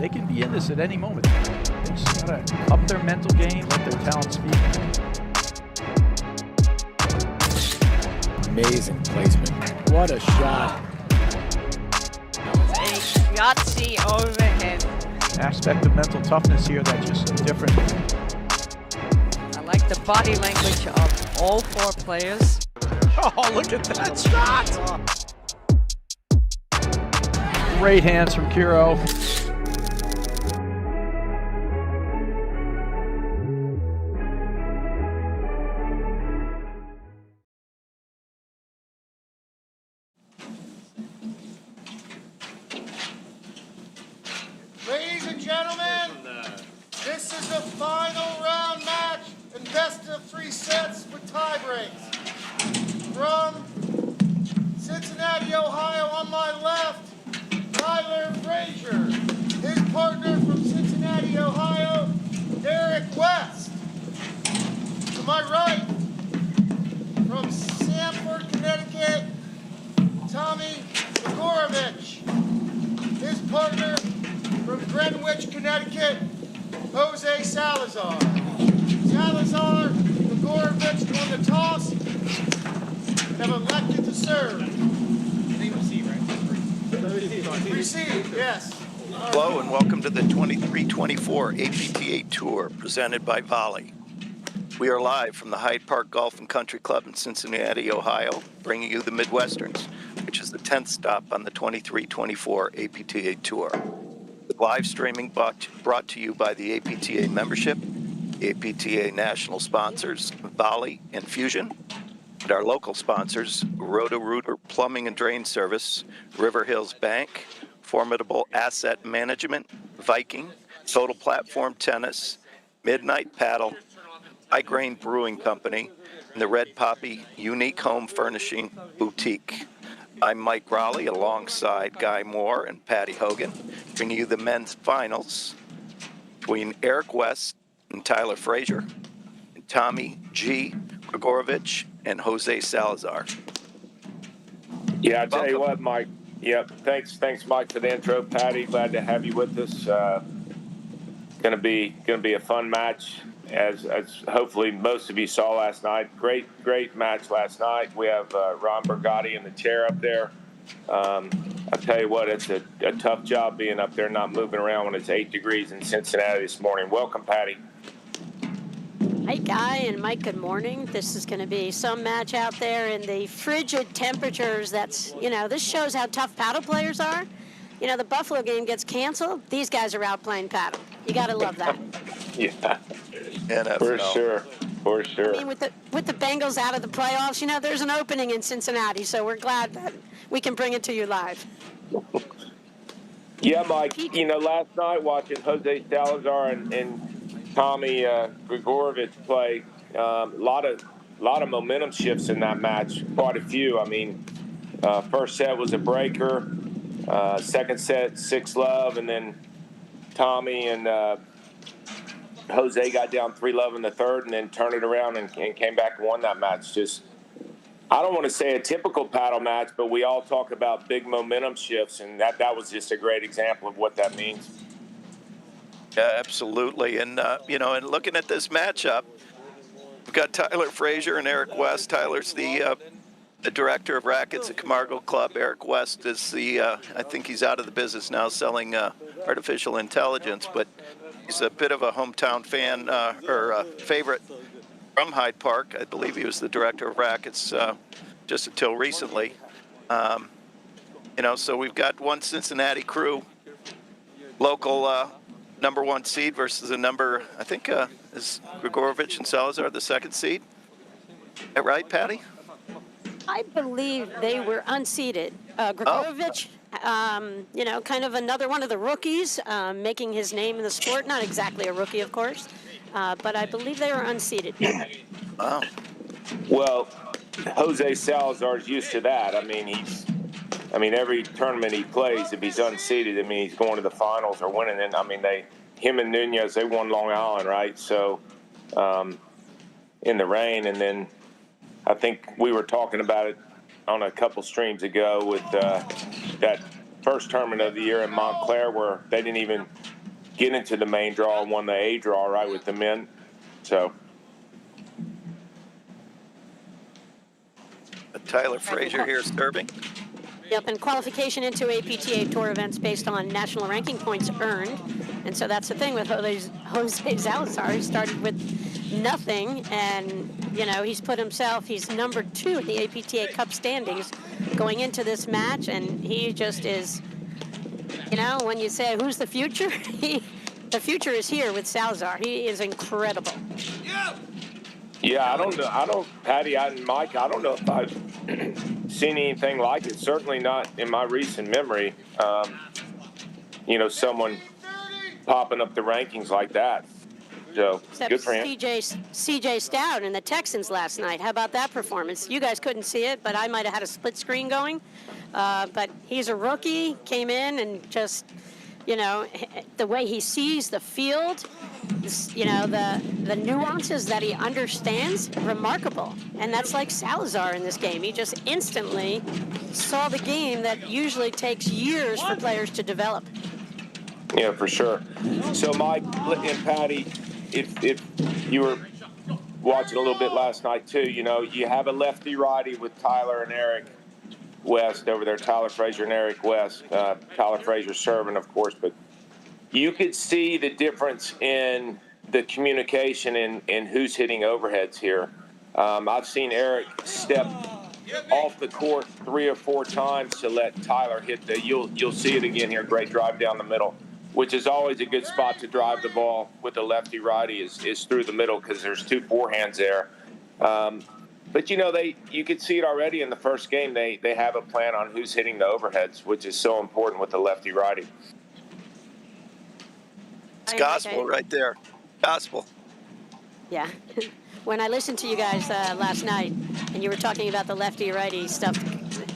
They can be in this at any moment. They just gotta up their mental game, let their talent speak. Amazing placement. What a shot. That was a Yahtzee overhead. Aspect of mental toughness here that's just so different. I like the body language of all four players. Oh, look at that shot! Great hands from Kiro. Ladies and gentlemen, this is the final round match in best of 3 sets with tie breaks. From Cincinnati, Ohio, on my left, Tyler Fraser. His partner from Cincinnati, Ohio, Derek West. To my right, from Sanford, Connecticut, Tommy Gregurovic. His partner from Greenwich, Connecticut, Jose Salazar. Salazar, Gregurovic won the toss and have elected to serve. Receive, yes. Hello and welcome to the 23-24 APTA Tour presented by Volley. We are live from the Hyde Park Golf and Country Club in Cincinnati, Ohio, bringing you the Midwesterns, which is the 10th stop on the 23-24 APTA Tour. The live streaming brought to you by the APTA membership, the APTA national sponsors, Volley and Fusion, and our local sponsors, Roto-Rooter Plumbing and Drain Service, River Hills Bank, Formidable Asset Management, Viking, Total Platform Tennis, Midnight Paddle, High Grain Brewing Company, and the Red Poppy Unique Home Furnishing Boutique. I'm Mike Raleigh alongside Guy Moore and Patty Hogan, bringing you the men's finals between Eric West and Tyler Fraser, and Tommy G. Gregurovic and Jose Salazar. Yeah, I tell you what, Mike. Yep, thanks, Mike, for the intro. Patty, glad to have you with us. Gonna be a fun match, as hopefully most of you saw last night. Great match last night. We have Ron Bergotti in the chair up there. I tell you what, it's a tough job being up there, not moving around when it's 8 degrees in Cincinnati this morning. Welcome, Patty. Hi, Guy and Mike, good morning. This is going to be some match out there in the frigid temperatures. This shows how tough paddle players are. The Buffalo game gets canceled. These guys are out playing paddle. You got to love that. Yeah, NFL. For sure. I mean, with the Bengals out of the playoffs, there's an opening in Cincinnati, so we're glad that we can bring it to you live. Yeah, Mike, last night watching Jose Salazar and Tommy Gregurovic play, a lot of momentum shifts in that match, quite a few. I mean, first set was a breaker, second set 6-love, and then Tommy and Jose got down 3-love in the third, and then turned it around and came back and won that match. Just, I don't want to say a typical paddle match, but we all talk about big momentum shifts, and that was just a great example of what that means. Yeah, absolutely. And, and looking at this matchup, we've got Tyler Fraser and Eric West. Tyler's the director of rackets at Camargo Club. Eric West is I think he's out of the business now selling artificial intelligence, but he's a bit of a hometown fan or favorite from Hyde Park. I believe he was the director of rackets just until recently. So we've got one Cincinnati crew, local number 1 seed versus a number, I think, is Gregurovic and Salazar the 2nd seed? Is that right, Patty? I believe they were unseeded. Gregurovic, kind of another one of the rookies, making his name in the sport. Not exactly a rookie, of course, but I believe they were unseeded. Wow. Well, Jose Salazar's used to that. I mean, every tournament he plays, if he's unseeded, he's going to the finals or winning it. Him and Nunez, they won Long Island, right? So, in the rain, and then I think we were talking about it on a couple streams ago with that first tournament of the year in Montclair, where they didn't even get into the main draw and won the A draw, right, with the men. So. Tyler Fraser here serving. Yep, and qualification into APTA Tour events based on national ranking points earned. And so that's the thing with Jose Salazar. He started with nothing, and, you know, he's put himself, he's number 2 in the APTA Cup standings going into this match, and he just is, you know, when you say who's the future, the future is here with Salazar. He is incredible. Yeah, I don't, Patty and Mike, I don't know if I've seen anything like it. Certainly not in my recent memory. You know, someone popping up the rankings like that. So, Except good for him. CJ Stout and the Texans last night. How about that performance? You guys couldn't see it, but I might have had a split screen going. But he's a rookie, came in and just, you know, the way he sees the field, you know, the nuances that he understands, remarkable. And that's like Salazar in this game. He just instantly saw the game that usually takes years for players to develop. Yeah, for sure. So, Mike and Patty, if you were watching a little bit last night too, you know, you have a lefty-righty with Tyler and Eric West over there, Tyler Fraser and Eric West. Tyler Fraser serving, of course, but you could see the difference in the communication and who's hitting overheads here. I've seen Eric step off the court 3 or 4 times to let Tyler hit you'll see it again here, great drive down the middle, which is always a good spot to drive the ball with the lefty-righty is through the middle because there's 2 forehands there. But, you know, you could see it already in the first game. They have a plan on who's hitting the overheads, which is so important with the lefty-righty. It's gospel right there. Gospel. Yeah. When I listened to you guys last night and you were talking about the lefty-righty stuff,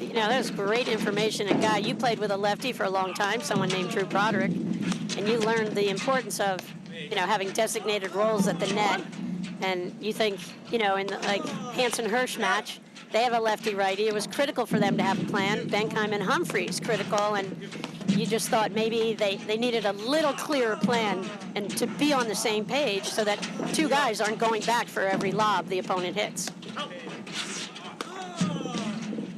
you know, that was great information. And, Guy, you played with a lefty for a long time, someone named Drew Broderick, and you learned the importance of, you know, having designated roles at the net. And you think, you know, in the, like, Hansen-Hirsch match, they have a lefty-righty. It was critical for them to have a plan. Benkheim and Humphreys, critical. And you just thought maybe they needed a little clearer plan and to be on the same page so that 2 guys aren't going back for every lob the opponent hits.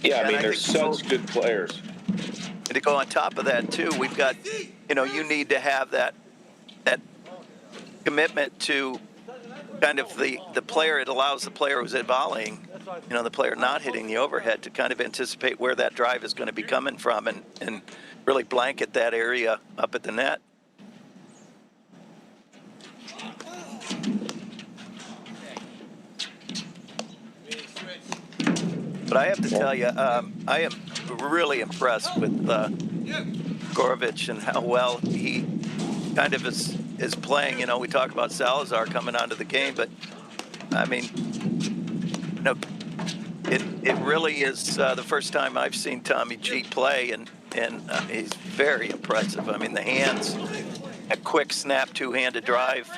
Yeah, I mean, they're such good players. And to go on top of that, too, we've got, you know, you need to have that commitment to kind of the player. It allows the player who's volleying, you know, the player not hitting the overhead to kind of anticipate where that drive is going to be coming from and really blanket that area up at the net. But I have to tell you, I am really impressed with Gregurovic and how well he kind of is playing. You know, we talk about Salazar coming onto the game, but I mean, you know, it really is the first time I've seen Tommy G play, and he's very impressive. I mean, the hands, a quick snap, 2-handed drive.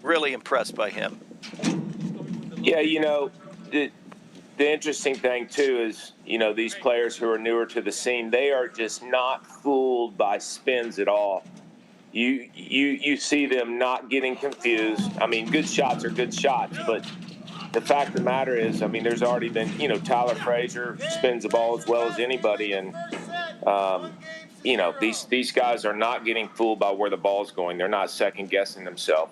Really impressed by him. Yeah, you know, the interesting thing, too, is, you know, these players who are newer to the scene, they are just not fooled by spins at all. You see them not getting confused. I mean, good shots are good shots, but the fact of the matter is, I mean, there's already been, you know, Tyler Fraser spins the ball as well as anybody, and, you know, these guys are not getting fooled by where the ball's going. They're not second-guessing themselves.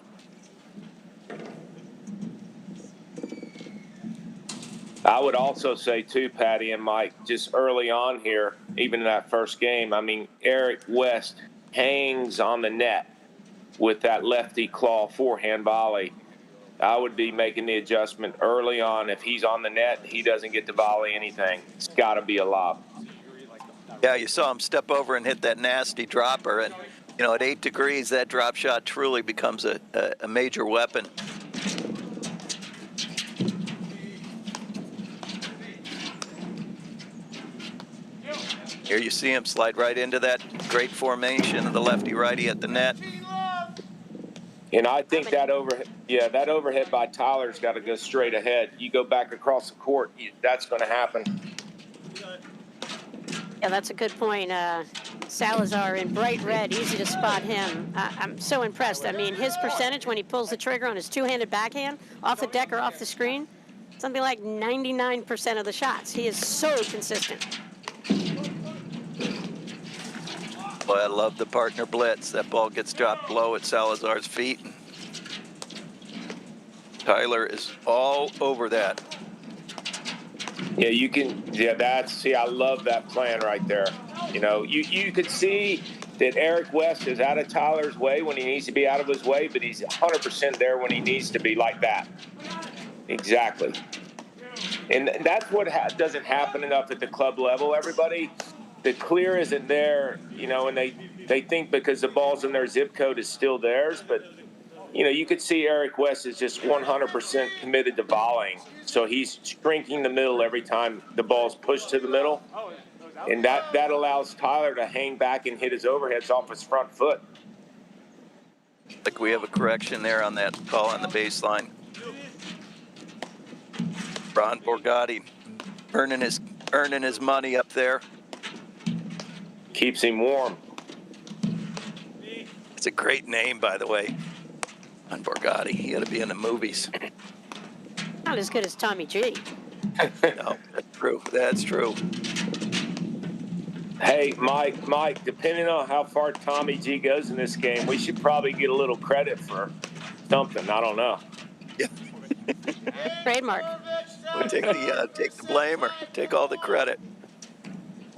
I would also say, too, Patty and Mike, just early on here, even in that first game, I mean, Eric West hangs on the net with that lefty claw forehand volley. I would be making the adjustment early on. If he's on the net, he doesn't get to volley anything. It's got to be a lob. Yeah, you saw him step over and hit that nasty dropper. And, you know, at 8 degrees, that drop shot truly becomes a major weapon. Here you see him slide right into that great formation of the lefty-righty at the net. And I think that overhead by Tyler's got to go straight ahead. You go back across the court, that's going to happen. Yeah, that's a good point. Salazar in bright red, easy to spot him. I'm so impressed. I mean, his percentage when he pulls the trigger on his two-handed backhand off the deck or off the screen, something like 99% of the shots. He is so consistent. Boy, I love the partner blitz. That ball gets dropped low at Salazar's feet. Tyler is all over that. Yeah, you can. Yeah, see, I love that plan right there. You know, you could see that Eric West is out of Tyler's way when he needs to be out of his way, but he's 100% there when he needs to be, like that. Exactly. And that's what doesn't happen enough at the club level. Everybody, the clear isn't there, you know, and they think because the ball's in their zip code is still theirs, but you know, you could see Eric West is just 100% committed to volleying. So he's shrinking the middle every time the ball's pushed to the middle. And that allows Tyler to hang back and hit his overheads off his front foot. Like we have a correction there on that call on the baseline. Ron Borgatti earning his money up there. Keeps him warm. It's a great name, by the way. Ron Borgatti. He ought to be in the movies. Not as good as Tommy G. No, that's true. That's true. Hey, Mike, depending on how far Tommy G goes in this game, we should probably get a little credit for something. I don't know. Yeah. Trademark. We'll take the blame or take all the credit.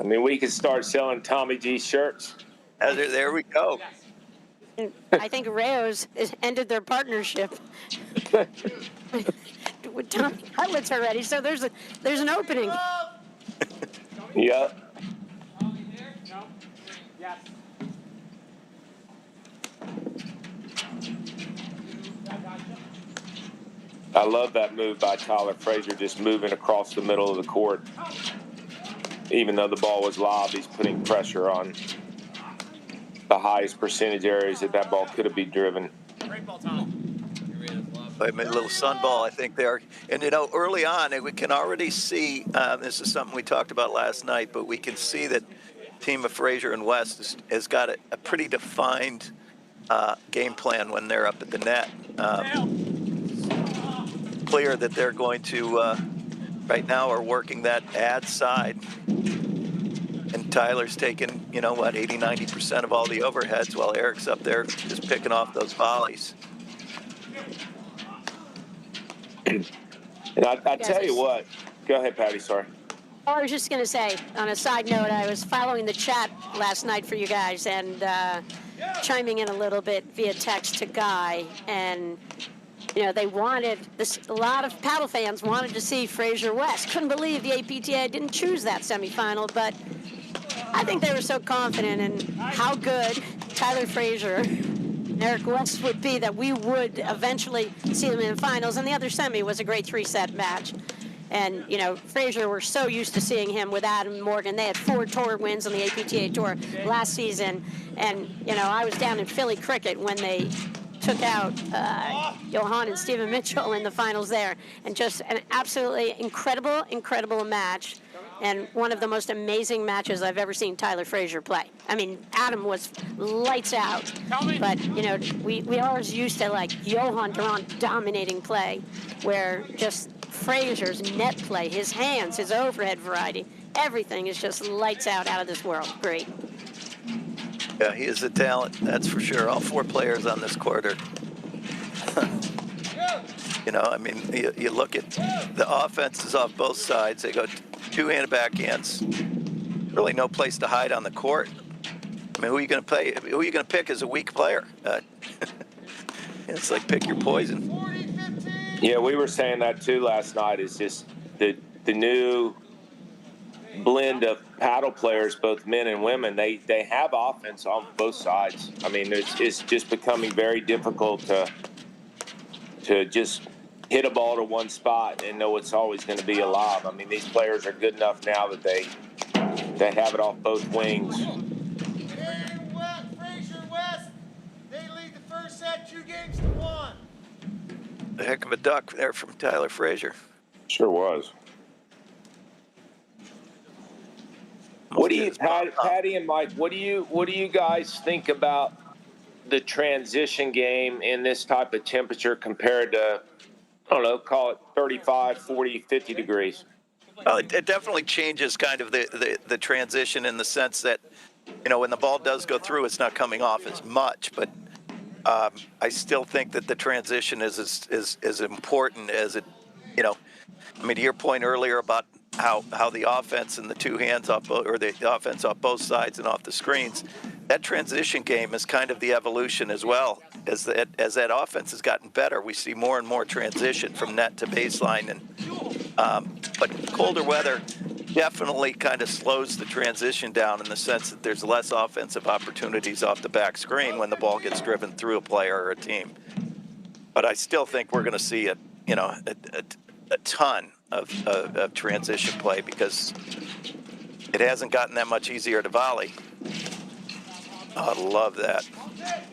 I mean, we could start selling Tommy G shirts. There we go. I think Rayo's has ended their partnership with Tommy Cutlets already, so there's an opening. Yeah. I love that move by Tyler Fraser, just moving across the middle of the court. Even though the ball was lob, he's putting pressure on the highest percentage areas that ball could have been driven. Great ball, Tom. I made a little sun ball, I think, there. And, you know, early on, we can already see, this is something we talked about last night, but we can see that team of Fraser and West has got a pretty defined game plan when they're up at the net. Clear that they're going to, right now, are working that ad side. And Tyler's taking, 80, 90% of all the overheads while Eric's up there just picking off those volleys. And I tell you what, go ahead, Patty, sorry. I was just going to say, on a side note, I was following the chat last night for you guys and chiming in a little bit via text to Guy. And, they wanted this. A lot of paddle fans wanted to see Fraser West. Couldn't believe the APTA didn't choose that semifinal, but I think they were so confident in how good Tyler Fraser and Eric West would be that we would eventually see them in the finals. And the other semi was a great three-set match. And, Fraser, we're so used to seeing him with Adam Morgan. They had 4 tour wins on the APTA Tour last season. And, I was down in Philly Cricket when they took out Johan and Stephen Mitchell in the finals there. And just an absolutely incredible match. And one of the most amazing matches I've ever seen Tyler Fraser play. I mean, Adam was lights out. But, we always used to like Johan Durant dominating play, where just Fraser's net play, his hands, his overhead variety, everything is just lights out of this world. Great. Yeah, he is a talent, that's for sure. All 4 players on this quarter. You look at the offenses off both sides. They go two-handed backhands. Really no place to hide on the court. I mean, who are you going to play? Who are you going to pick as a weak player? It's like pick your poison. Yeah, we were saying that too last night. Is just the new blend of paddle players, both men and women. They have offense on both sides. I mean, it's just becoming very difficult to just hit a ball to one spot and know it's always going to be a lob. I mean, these players are good enough now that they have it off both wings. Fraser West, they lead the first set 2-1. A heck of a duck there from Tyler Fraser. Sure was. What do you, Patty and Mike? What do you guys think about the transition game in this type of temperature compared to, I don't know, call it 35, 40, 50 degrees? Well, it definitely changes kind of the transition in the sense that, when the ball does go through, it's not coming off as much. But I still think that the transition is as important as it, to your point earlier about how the offense and the two hands off, or the offense off both sides and off the screens, that transition game is kind of the evolution as well. As that offense has gotten better, we see more and more transition from net to baseline. But colder weather definitely kind of slows the transition down in the sense that there's less offensive opportunities off the back screen when the ball gets driven through a player or a team. But I still think we're going to see a ton of transition play because it hasn't gotten that much easier to volley. Oh, I love that.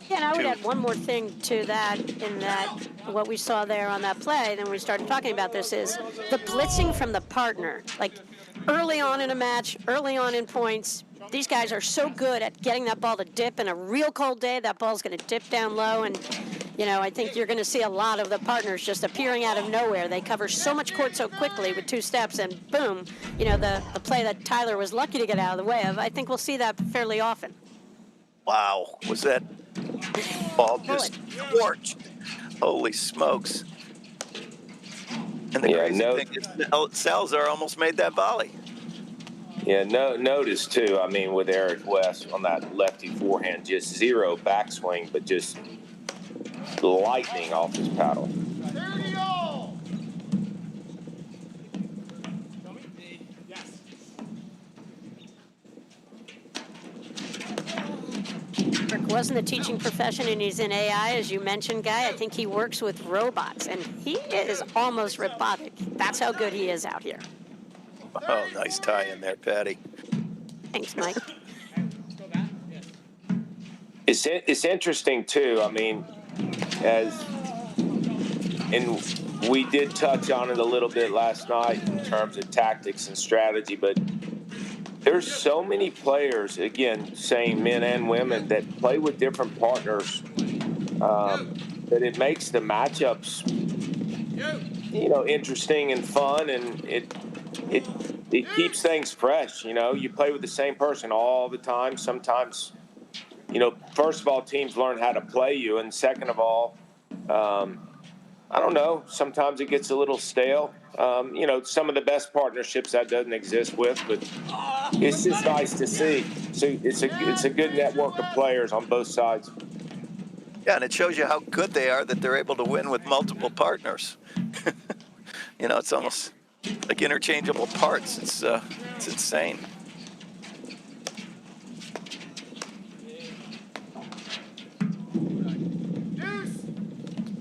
Yeah, and I would add one more thing to that, in that what we saw there on that play, then we started talking about this, is the blitzing from the partner. Like early on in a match, early on in points, these guys are so good at getting that ball to dip. In a real cold day, that ball's going to dip down low, and I think you're going to see a lot of the partners just appearing out of nowhere. They cover so much court so quickly with two steps, and boom, the play that Tyler was lucky to get out of the way of, I think we'll see that fairly often. Wow, was that ball just torched? Holy smokes. And the crazy thing is Salazar almost made that volley. Yeah, notice too, with Eric West on that lefty forehand, just zero backswing, but just lightning off his paddle. 30 all. Rick wasn't a teaching profession, and he's in AI, as you mentioned, Guy. I think he works with robots, and he is almost robotic. That's how good he is out here. Oh, nice tie in there, Patty. Thanks, Mike. It's interesting too. And we did touch on it a little bit last night in terms of tactics and strategy, but there's so many players, again, saying men and women, that play with different partners, that it makes the matchups, interesting and fun, and it keeps things fresh. You play with the same person all the time. Sometimes, first of all, teams learn how to play you, and second of all, I don't know, sometimes it gets a little stale. Some of the best partnerships that doesn't exist with, but it's just nice to see. So it's a good network of players on both sides. Yeah, and it shows you how good they are that they're able to win with multiple partners. It's almost like interchangeable parts. It's insane.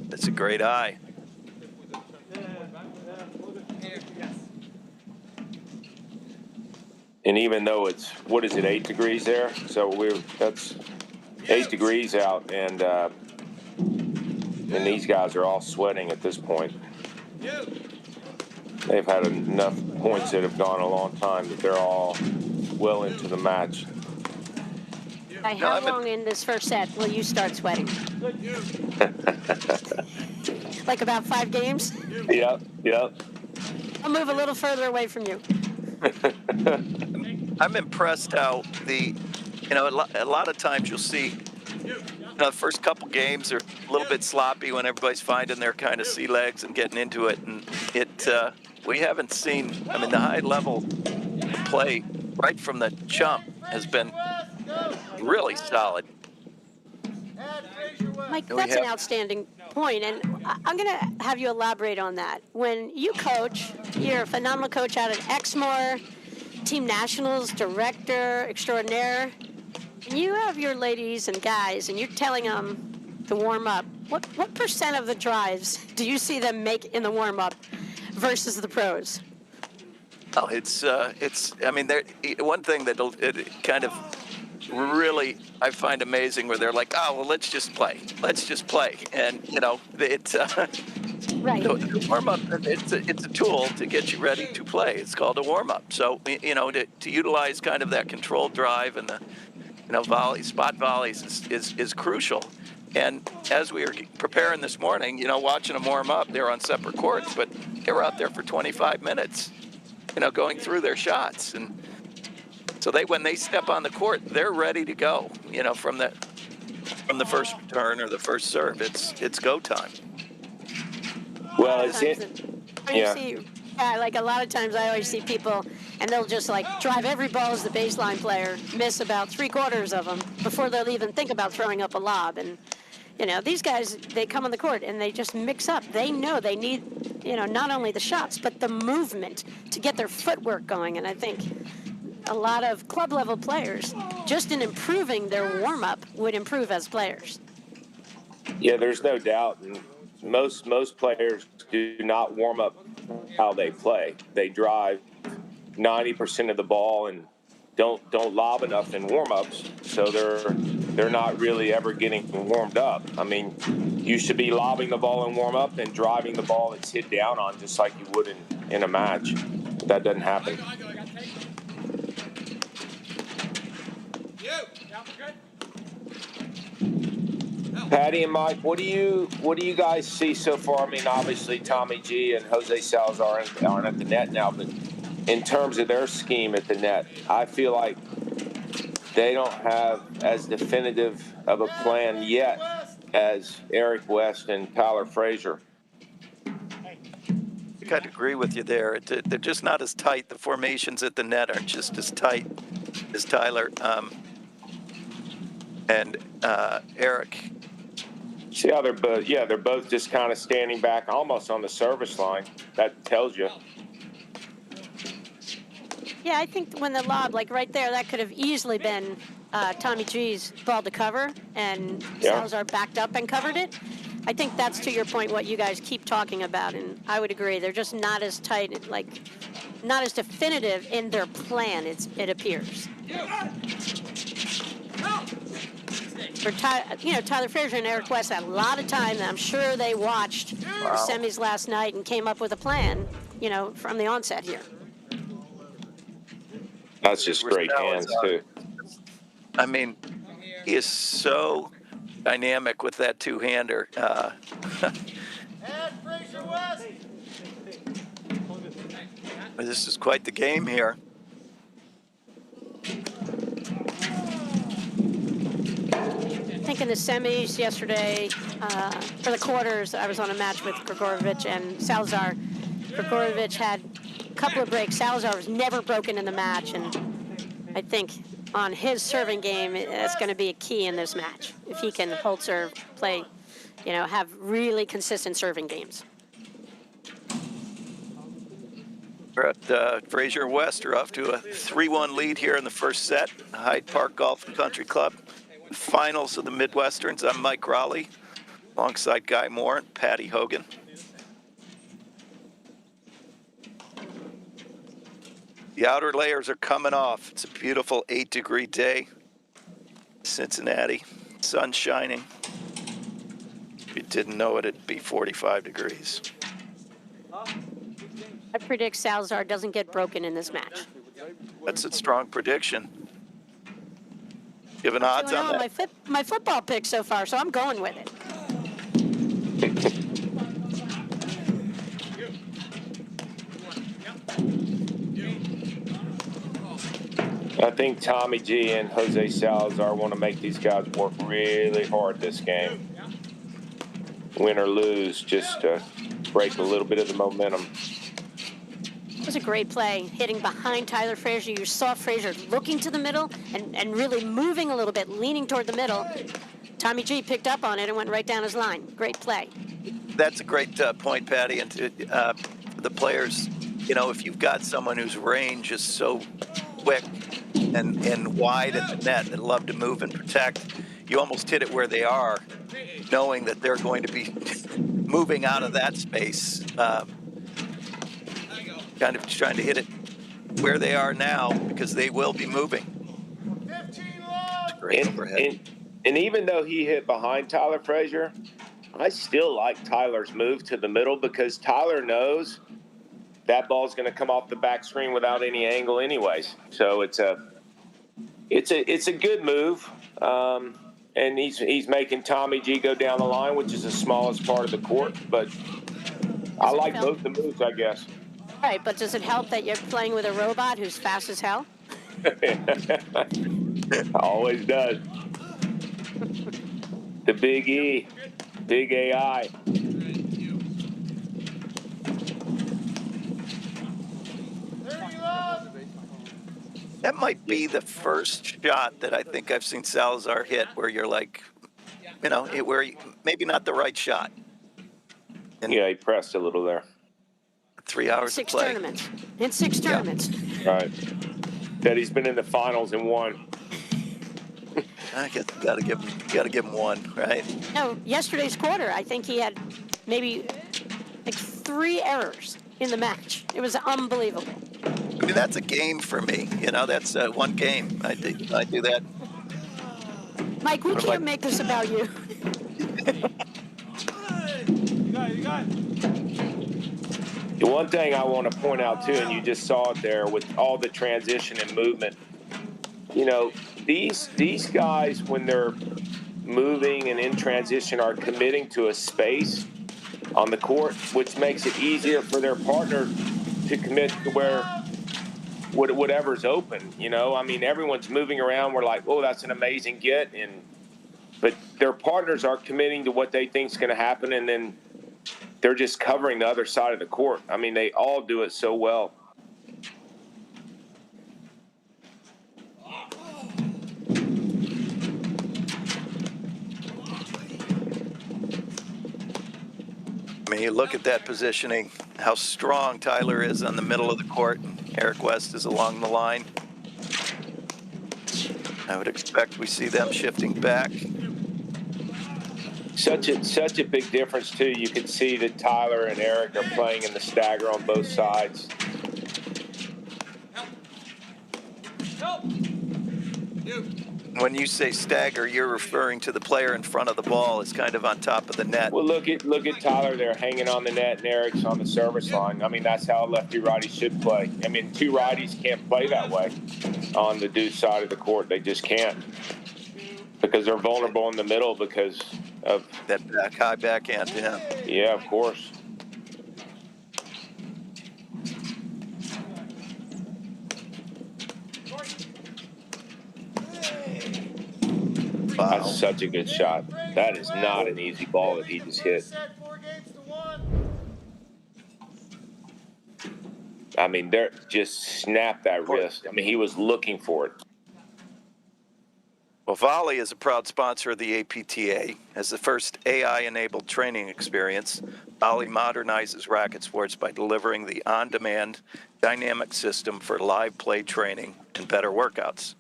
That's a great eye. And even though it's, 8 degrees there? So that's 8 degrees out, and these guys are all sweating at this point. They've had enough points that have gone a long time that they're all well into the match. By how long in this first set will you start sweating? Like about 5 games? Yep. I'll move a little further away from you. I'm impressed how a lot of times you'll see, the first couple games are a little bit sloppy when everybody's finding their kind of sea legs and getting into it, and we haven't seen. The high level play right from the jump has been really solid. Mike, that's an outstanding point, and I'm going to have you elaborate on that. When you coach, you're a phenomenal coach out at Exmoor, Team Nationals, director extraordinaire, and you have your ladies and guys, and you're telling them to warm up. What percent of the drives do you see them make in the warm-up versus the pros? Oh, it's one thing that it kind of really I find amazing where they're like, oh, well, let's just play. And, it's Right. the warm-up, it's a tool to get you ready to play. It's called a warm-up. So, to utilize kind of that controlled drive and the, spot volleys is crucial. And as we were preparing this morning, watching them warm up, they were on separate courts, but they were out there for 25 minutes, going through their shots. And so when they step on the court, they're ready to go, from the first turn or the first serve. It's go time. Well, it's it. Yeah. Like a lot of times I always see people, and they'll just like drive every ball as the baseline player, miss about 3/4 of them before they'll even think about throwing up a lob. And, these guys, they come on the court and they just mix up. They know they need, not only the shots, but the movement to get their footwork going. And I think a lot of club level players, just in improving their warm up, would improve as players. Yeah, there's no doubt. And most players do not warm up how they play. They drive 90% of the ball and don't lob enough in warm-ups, so they're not really ever getting warmed up. I mean, you should be lobbing the ball in warm-up and driving the ball that's hit down on just like you would in a match. But that doesn't happen. Patty and Mike, what do you guys see so far? I mean, obviously Tommy G and Jose Salazar aren't at the net now, but in terms of their scheme at the net, I feel like they don't have as definitive of a plan yet as Eric West and Tyler Fraser. I think I'd agree with you there. They're just not as tight. The formations at the net aren't just as tight as Tyler and Eric. See how they're both? Yeah, they're both just kind of standing back, almost on the service line. That tells you. Yeah, I think when the lob, like right there, that could have easily been Tommy G's ball to cover, and Salazar backed up and covered it. I think that's, to your point, what you guys keep talking about, and I would agree. They're just not as tight, like not as definitive in their plan, it appears. For Tyler Fraser and Eric West had a lot of time. I'm sure they watched the semis last night and came up with a plan, from the onset here. That's just great hands, too. I mean, he is so dynamic with that two-hander. And Fraser West. This is quite the game here. I think in the semis yesterday, for the quarters, I was on a match with Gregurovic and Salazar. Gregurovic had a couple of breaks. Salazar was never broken in the match, and I think on his serving game, that's going to be a key in this match. If he can hold serve, play, have really consistent serving games. We're at Fraser West. Are off to a 3-1 lead here in the first set. Hyde Park Golf and Country Club. Finals of the Midwesterns. I'm Mike Raleigh, alongside Guy Moore and Patty Hogan. The outer layers are coming off. It's a beautiful 8-degree day. Cincinnati, sun shining. If you didn't know it, it'd be 45 degrees. I predict Salazar doesn't get broken in this match. That's a strong prediction. Giving odds on that. My football pick so far, so I'm going with it. I think Tommy G and Jose Salazar want to make these guys work really hard this game. Win or lose, just to break a little bit of the momentum. It was a great play, hitting behind Tyler Fraser. You saw Fraser looking to the middle and really moving a little bit, leaning toward the middle. Tommy G picked up on it and went right down his line. Great play. That's a great point, Patty. And the players, if you've got someone whose range is so quick and wide at the net and love to move and protect, you almost hit it where they are, knowing that they're going to be moving out of that space. Kind of trying to hit it where they are now because they will be moving. Great overhead. And even though he hit behind Tyler Fraser, I still like Tyler's move to the middle because Tyler knows that ball's going to come off the back screen without any angle anyways. So it's a good move. And he's making Tommy G go down the line, which is the smallest part of the court. But I like both the moves, I guess. Right, but does it help that you're playing with a robot who's fast as hell? Always does. The big E, big AI. That might be the first shot that I think I've seen Salazar hit where you're like, maybe not the right shot. And Yeah, he pressed a little there. 3 hours of play. In six tournaments. Right. That he's been in the finals and won. I guess you gotta give him one, right? No, yesterday's quarter, I think he had maybe like 3 errors in the match. It was unbelievable. I mean, that's a game for me. That's one game. I do that. Mike, we can't make this about you. The one thing I want to point out too, and you just saw it there with all the transition and movement. These guys, when they're moving and in transition, are committing to a space on the court, which makes it easier for their partner to commit to whatever's open. I mean, everyone's moving around. We're like, oh, that's an amazing get, but their partners are committing to what they think is going to happen, and then they're just covering the other side of the court. I mean, they all do it so well. I mean, you look at that positioning, how strong Tyler is on the middle of the court. Eric West is along the line. I would expect we see them shifting back. Such a big difference too. You can see that Tyler and Eric are playing in the stagger on both sides. Help! When you say stagger, you're referring to the player in front of the ball is kind of on top of the net. Well, look at Tyler there hanging on the net, and Eric's on the service line. I mean, that's how a lefty-righty should play. I mean, two righties can't play that way on the dude's side of the court. They just can't because they're vulnerable in the middle because of that high backhand. Yeah. Yeah, of course. Wow. That's such a good shot. That is not an easy ball that he just hit. I mean, they're just snap that wrist. I mean, he was looking for it. Well, Volley is a proud sponsor of the APTA. As the first AI-enabled training experience, Volley modernizes racket sports by delivering the on-demand dynamic system for live play training and better workouts.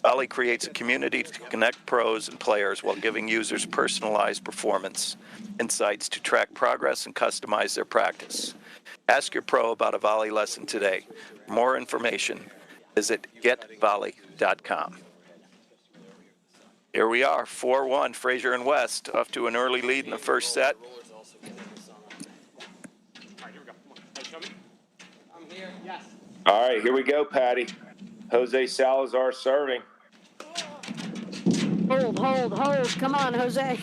Volley creates a community to connect pros and players while giving users personalized performance insights to track progress and customize their practice. Ask your pro about a Volley lesson today. For more information, visit getvolley.com. Here we are, 4-1, Fraser and West, off to an early lead in the first set. All right, here we go, Patty. Jose Salazar serving. Hold. Come on, Jose.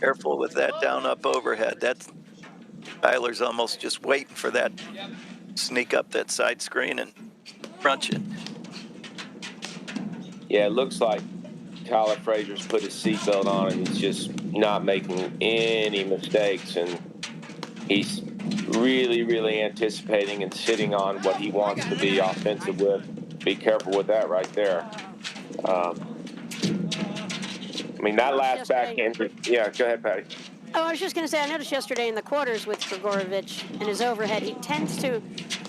Careful with that down-up overhead. Tyler's almost just waiting for that sneak up that side screen and crunch it. Yeah, it looks like Tyler Fraser's put his seatbelt on and he's just not making any mistakes. And he's really, really anticipating and sitting on what he wants to be offensive with. Be careful with that right there. I mean, that last backhand. Yeah, go ahead, Patty. Oh, I was just going to say, I noticed yesterday in the quarters with Gregurovic and his overhead, he tends to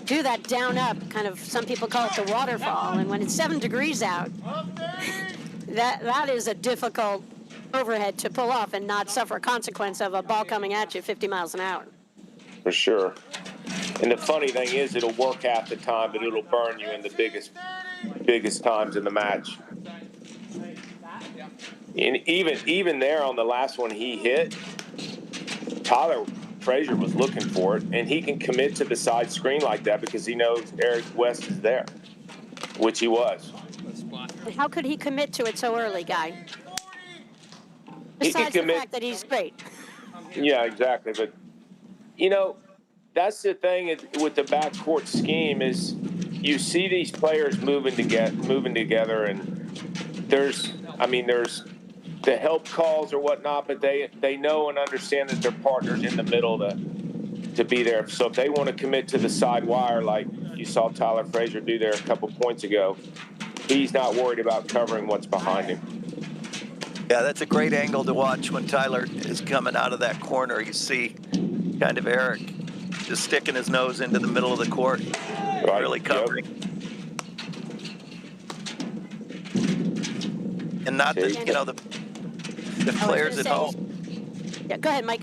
do that down up, kind of, some people call it the waterfall. And when it's 7 degrees out, that is a difficult overhead to pull off and not suffer a consequence of a ball coming at you 50 miles an hour. For sure. And the funny thing is, it'll work half the time, but it'll burn you in the biggest times in the match. And even there on the last one he hit, Tyler Fraser was looking for it, and he can commit to the side screen like that because he knows Eric West is there, which he was. How could he commit to it so early, Guy? He can Besides the commit. fact that he's great. Yeah, exactly. But, that's the thing with the backcourt scheme is you see these players moving together, and there's the help calls or whatnot, but they know and understand that their partner's in the middle to be there. So if they want to commit to the side wire, like you saw Tyler Fraser do there a couple points ago, he's not worried about covering what's behind him. Yeah, that's a great angle to watch when Tyler is coming out of that corner. You see kind of Eric just sticking his nose into the middle of the court, Right. really covering. Yep. And not that, the players at home. Yeah, go ahead, Mike.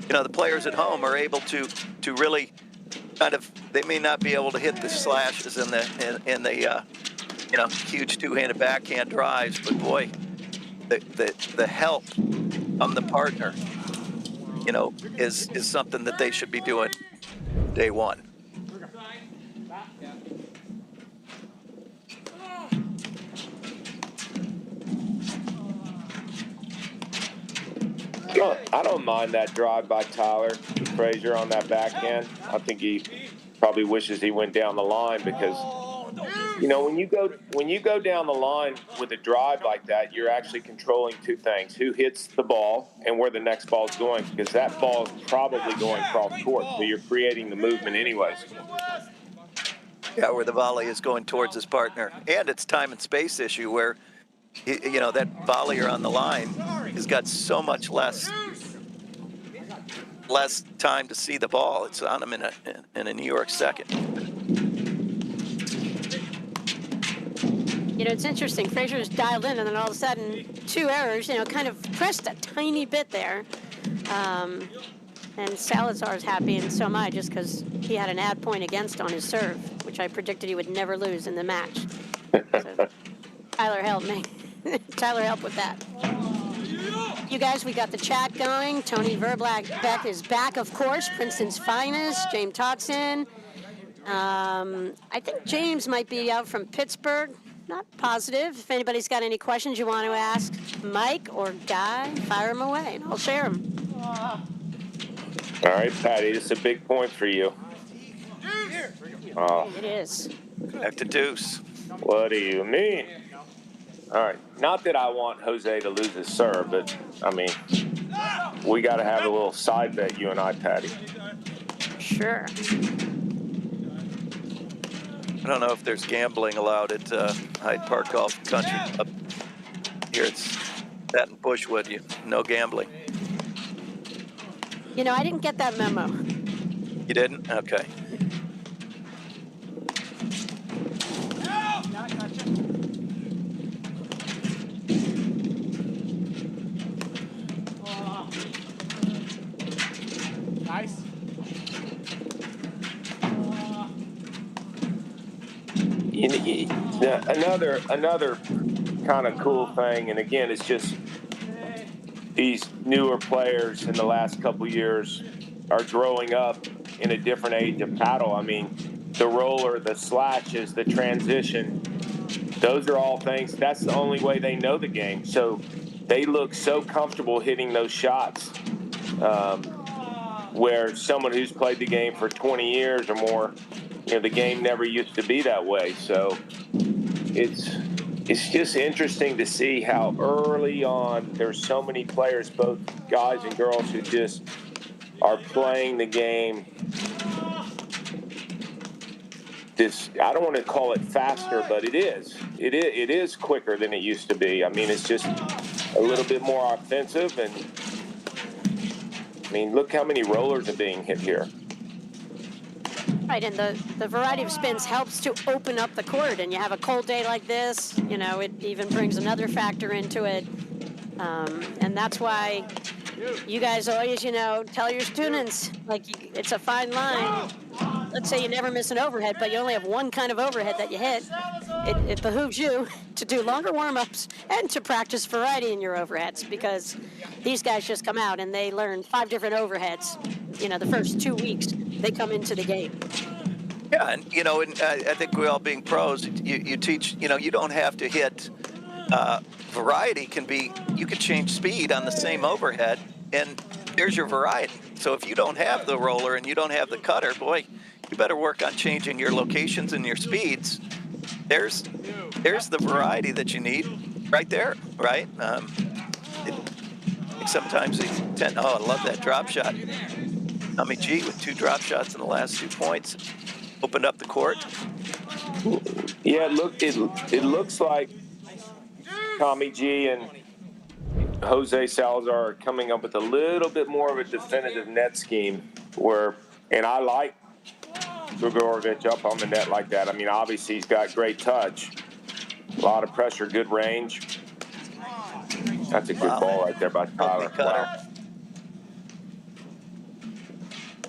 The players at home are able to really kind of, they may not be able to hit the slashes in the huge two-handed backhand drives, but boy, the help on the partner, is something that they should be doing day one. I don't mind that drive by Tyler Fraser on that backhand. I think he probably wishes he went down the line because, when you go down the line with a drive like that, you're actually controlling two things: who hits the ball and where the next ball is going, because that ball is probably going cross court, so you're creating the movement anyways. Yeah, where the volley is going towards his partner, and it's time and space issue where, that volleyer on the line has got so much less time to see the ball. It's on him in a New York second. It's interesting. Fraser's dialed in, and then all of a sudden, 2 errors. Kind of pressed a tiny bit there. And Salazar's happy, and so am I, just because he had an ad point against on his serve, which I predicted he would never lose in the match. So, Tyler helped me. Tyler helped with that. You guys, we got the chat going. Tony Verbeck is back, of course. Princeton's finest. James Totson. I think James might be out from Pittsburgh. Not positive. If anybody's got any questions you want to ask Mike or Guy, fire them away, and I'll share them. All right, Patty, this is a big point for you. Oh, It is. Back to deuce. what do you mean? All right, not that I want Jose to lose his serve, but, we got to have a little side bet, you and I, Patty. Sure. I don't know if there's gambling allowed at Hyde Park Golf Country Club. Here it's that in Bushwood, no gambling. I didn't get that memo. You didn't? Okay. Nice. Another kind of cool thing, and again, it's just these newer players in the last couple years are growing up in a different age of paddle. The roller, the slashes, the transition, those are all things, that's the only way they know the game. So they look so comfortable hitting those shots, where someone who's played the game for 20 years or more, the game never used to be that way. So it's just interesting to see how early on there's so many players, both guys and girls, who just are playing the game. I don't want to call it faster, but it is. It is quicker than it used to be. It's just a little bit more offensive, and look how many rollers are being hit here. Right, and the variety of spins helps to open up the court, and you have a cold day like this, it even brings another factor into it. And that's why you guys always, tell your students, it's a fine line. let's say you never miss an overhead, but you only have one kind of overhead that you hit, it behooves you to do longer warm-ups and to practice variety in your overheads, because these guys just come out and they learn 5 different overheads. The first 2 weeks they come into the game. Yeah, and I think we all being pros, you teach. You don't have to hit. Variety can be. You can change speed on the same overhead, and there's your variety. So if you don't have the roller and you don't have the cutter, boy, you better work on changing your locations and your speeds. There's the variety that you need right there, right? Sometimes they tend. Oh, I love that drop shot. Tommy G with 2 drop shots in the last 2 points. Opened up the court. Yeah, it looks like Tommy G and Jose Salazar are coming up with a little bit more of a definitive net scheme and I like Gregurovic up on the net like that. I mean, obviously he's got great touch, a lot of pressure, good range. That's a good ball right there by Tyler. Wow.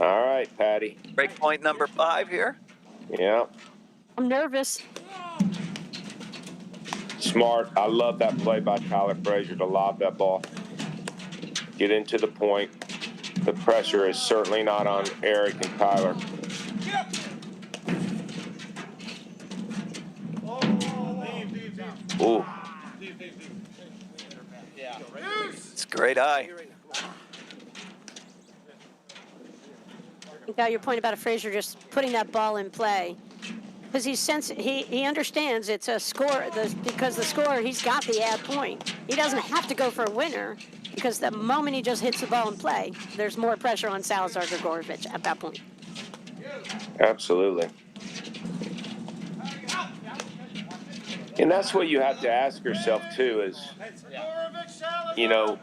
All right, Patty. Break point number 5 here. Yeah. I'm nervous. Smart. I love that play by Tyler Fraser to lob that ball. Get into the point. The pressure is certainly not on Eric and Tyler. Ooh. It's a great eye. Now your point about Fraser just putting that ball in play, because he understands it's a score. Because the scorer, he's got the ad point. He doesn't have to go for a winner, because the moment he just hits the ball in play, there's more pressure on Salazar Gregurovic at that point. Absolutely. And that's what you have to ask yourself too is,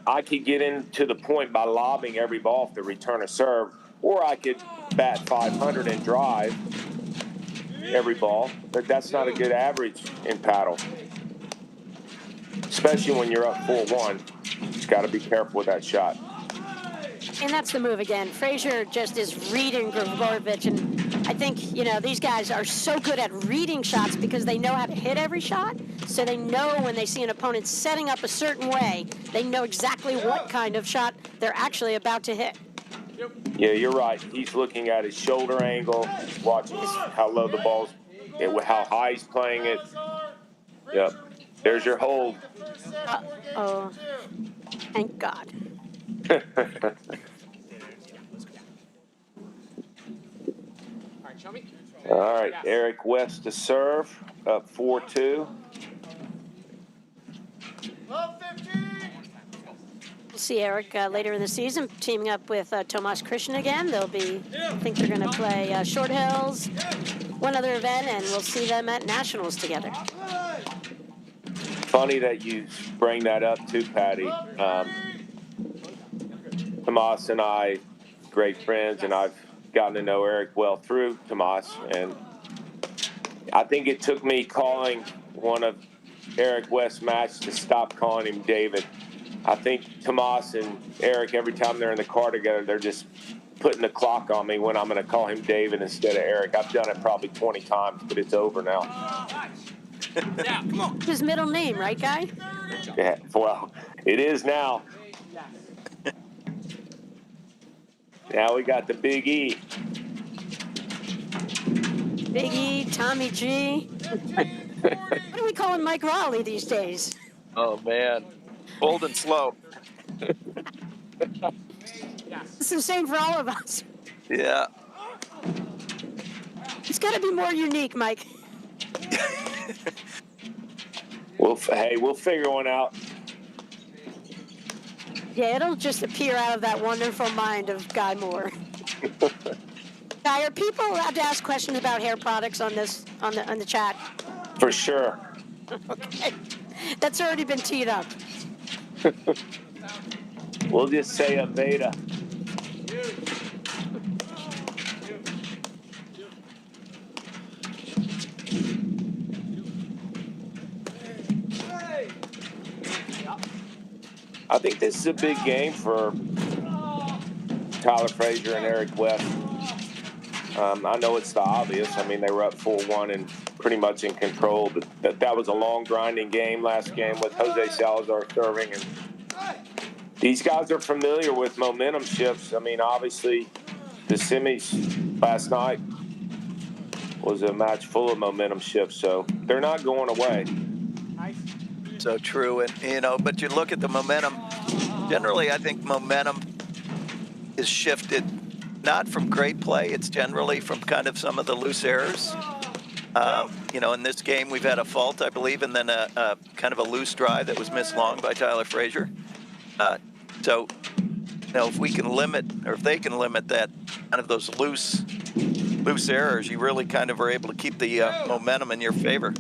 I could get into the point by lobbing every ball off the return of serve, or I could bat 500 and drive every ball, but that's not a good average in paddle, especially when you're up 4-1. Just got to be careful with that shot. And that's the move again. Fraser just is reading Gregurovic, and I think, these guys are so good at reading shots because they know how to hit every shot, so they know when they see an opponent setting up a certain way, they know exactly what kind of shot they're actually about to hit. Yeah, you're right. He's looking at his shoulder angle, watching how low the ball's, how high he's playing it. Yep. There's your hold. Oh, thank God. All right, Eric West to serve, up 4-2. We'll see Eric later in the season teaming up with Tomas Christian again. I think they're going to play Short Hills, one other event, and we'll see them at Nationals together. Funny that you bring that up too, Patty. Tomas and I, great friends, and I've gotten to know Eric well through Tomas, and I think it took me calling one of Eric West's match to stop calling him David. I think Tomas and Eric, every time they're in the car together, they're just putting the clock on me when I'm going to call him David instead of Eric. I've done it probably 20 times, but it's over now. His middle name, right, Guy? Yeah, well, it is now. Now we got the Big E. Big E, Tommy G. What are we calling Mike Raleigh these days? Oh, man. Bold and slow. It's the same for all of us. Yeah. It's got to be more unique, Mike. We'll figure one out. Yeah, it'll just appear out of that wonderful mind of Guy Moore. Guy, are people allowed to ask questions about hair products on the chat? For sure. Okay. That's already been teed up. We'll just say a beta. I think this is a big game for Tyler Fraser and Eric West. I know it's the obvious. I mean, they were up 4-1 and pretty much in control, but that was a long, grinding game last game with Jose Salazar serving. And these guys are familiar with momentum shifts. I mean, obviously, the semis last night was a match full of momentum shifts, so they're not going away. So true. And, but you look at the momentum. Generally, I think momentum is shifted not from great play. It's generally from kind of some of the loose errors. In this game, we've had a fault, I believe, and then a kind of a loose drive that was missed long by Tyler Fraser. So, if we can limit, or if they can limit that kind of those loose errors, you really kind of are able to keep the momentum in your favor.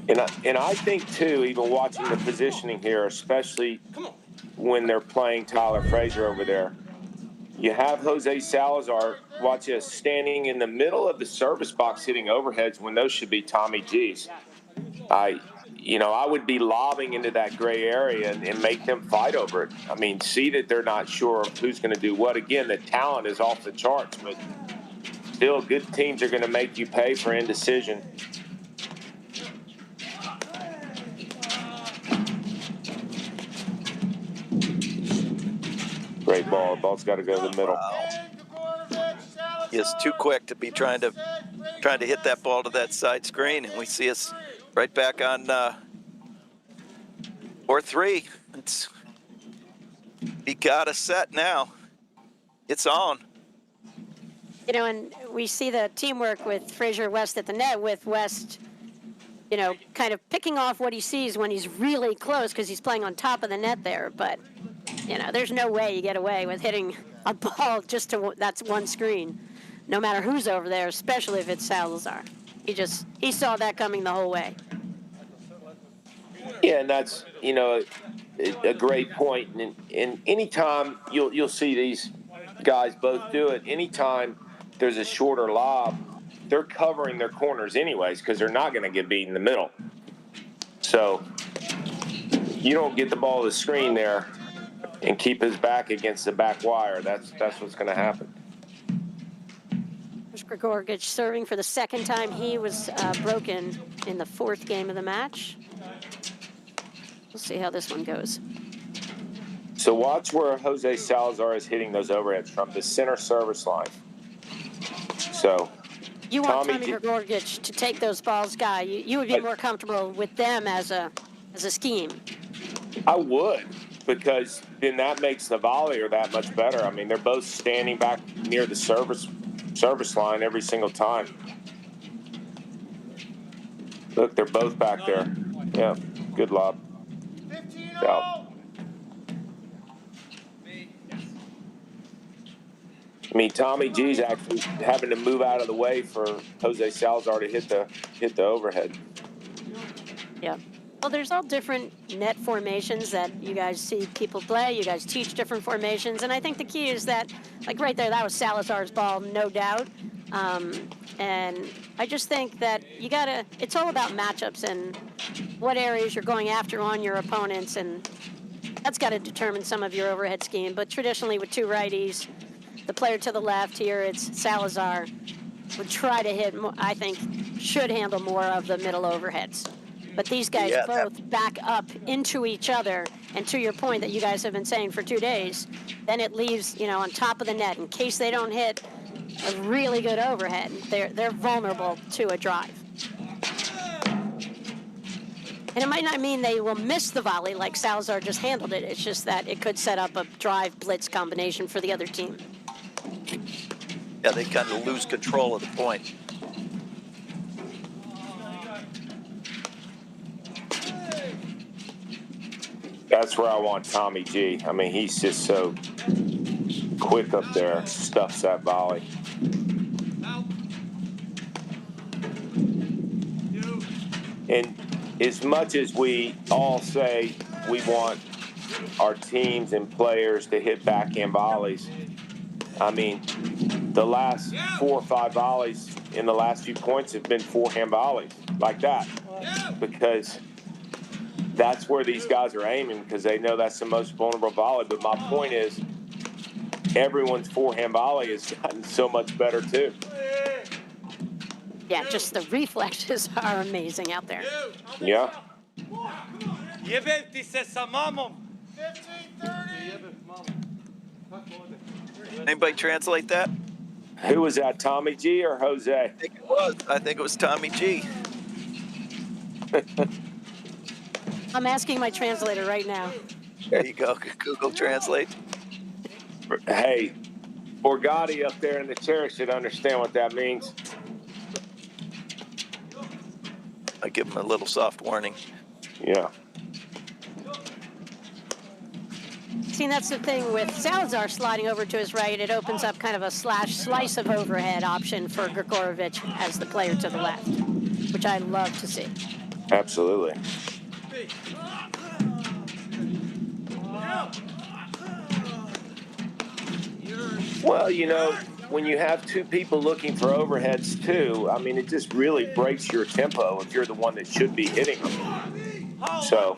And I think, too, even watching the positioning here, especially when they're playing Tyler Fraser over there, you have Jose Salazar, watch this, standing in the middle of the service box hitting overheads when those should be Tommy G's. I would be lobbing into that gray area and make them fight over it. I mean, see that they're not sure of who's going to do what. Again, the talent is off the charts, but still good teams are going to make you pay for indecision. Great ball. Ball's got to go to the middle. He's too quick to be trying to hit that ball to that side screen, and we see us right back on 4-3. He got a set now. It's on. And we see the teamwork with Fraser West at the net, with West, kind of picking off what he sees when he's really close because he's playing on top of the net there. But, there's no way you get away with hitting a ball just to that's one screen, no matter who's over there, especially if it's Salazar. He saw that coming the whole way. Yeah, and that's, a great point. And anytime you'll see these guys both do it, anytime there's a shorter lob, they're covering their corners anyways because they're not going to get beat in the middle. So you don't get the ball to the screen there and keep his back against the back wire. That's what's going to happen. There's Gregurovic serving for the second time. He was broken in the fourth game of the match. We'll see how this one goes. So watch where Jose Salazar is hitting those overheads from the center service line. So you want Tommy Gregurovic to take those balls, Guy. You would be more comfortable with them as a scheme. I would, because then that makes the volleyer that much better. I mean, they're both standing back near the service line every single time. Look, they're both back there. Yeah, good lob. 15-0. Out. I mean, Tommy G's actually having to move out of the way for Jose Salazar to hit the overhead. Yeah. Well, there's all different net formations that you guys see people play. You guys teach different formations. And I think the key is that, like right there, that was Salazar's ball, no doubt. And I just think that it's all about matchups and what areas you're going after on your opponents. And that's got to determine some of your overhead scheme. But traditionally with two righties, the player to the left here, it's Salazar, would try to hit, I think, should handle more of the middle overheads. But these guys both back up into each other. And to your point that you guys have been saying for 2 days, then it leaves, on top of the net in case they don't hit a really good overhead. They're vulnerable to a drive. And it might not mean they will miss the volley like Salazar just handled it. It's just that it could set up a drive blitz combination for the other team. Yeah, they kind of lose control of the point. That's where I want Tommy G. I mean, he's just so quick up there, stuffs that volley. And as much as we all say we want our teams and players to hit backhand volleys, I mean, the last 4 or 5 volleys in the last few points have been forehand volleys like that, because that's where these guys are aiming, because they know that's the most vulnerable volley. But my point is, everyone's forehand volley has gotten so much better too. Yeah, just the reflexes are amazing out there. Yeah. 15-30. Anybody translate that? Who was that, Tommy G or Jose? I think it was Tommy G. I'm asking my translator right now. There you go. Google Translate. Hey, Borgatti up there in the chair should understand what that means. I give him a little soft warning. Yeah. See, that's the thing with Salazar sliding over to his right. It opens up kind of a slice of overhead option for Gregurovic as the player to the left, which I love to see. Absolutely. Well, you know, when you have two people looking for overheads too, I mean, it just really breaks your tempo if you're the one that should be hitting them. So.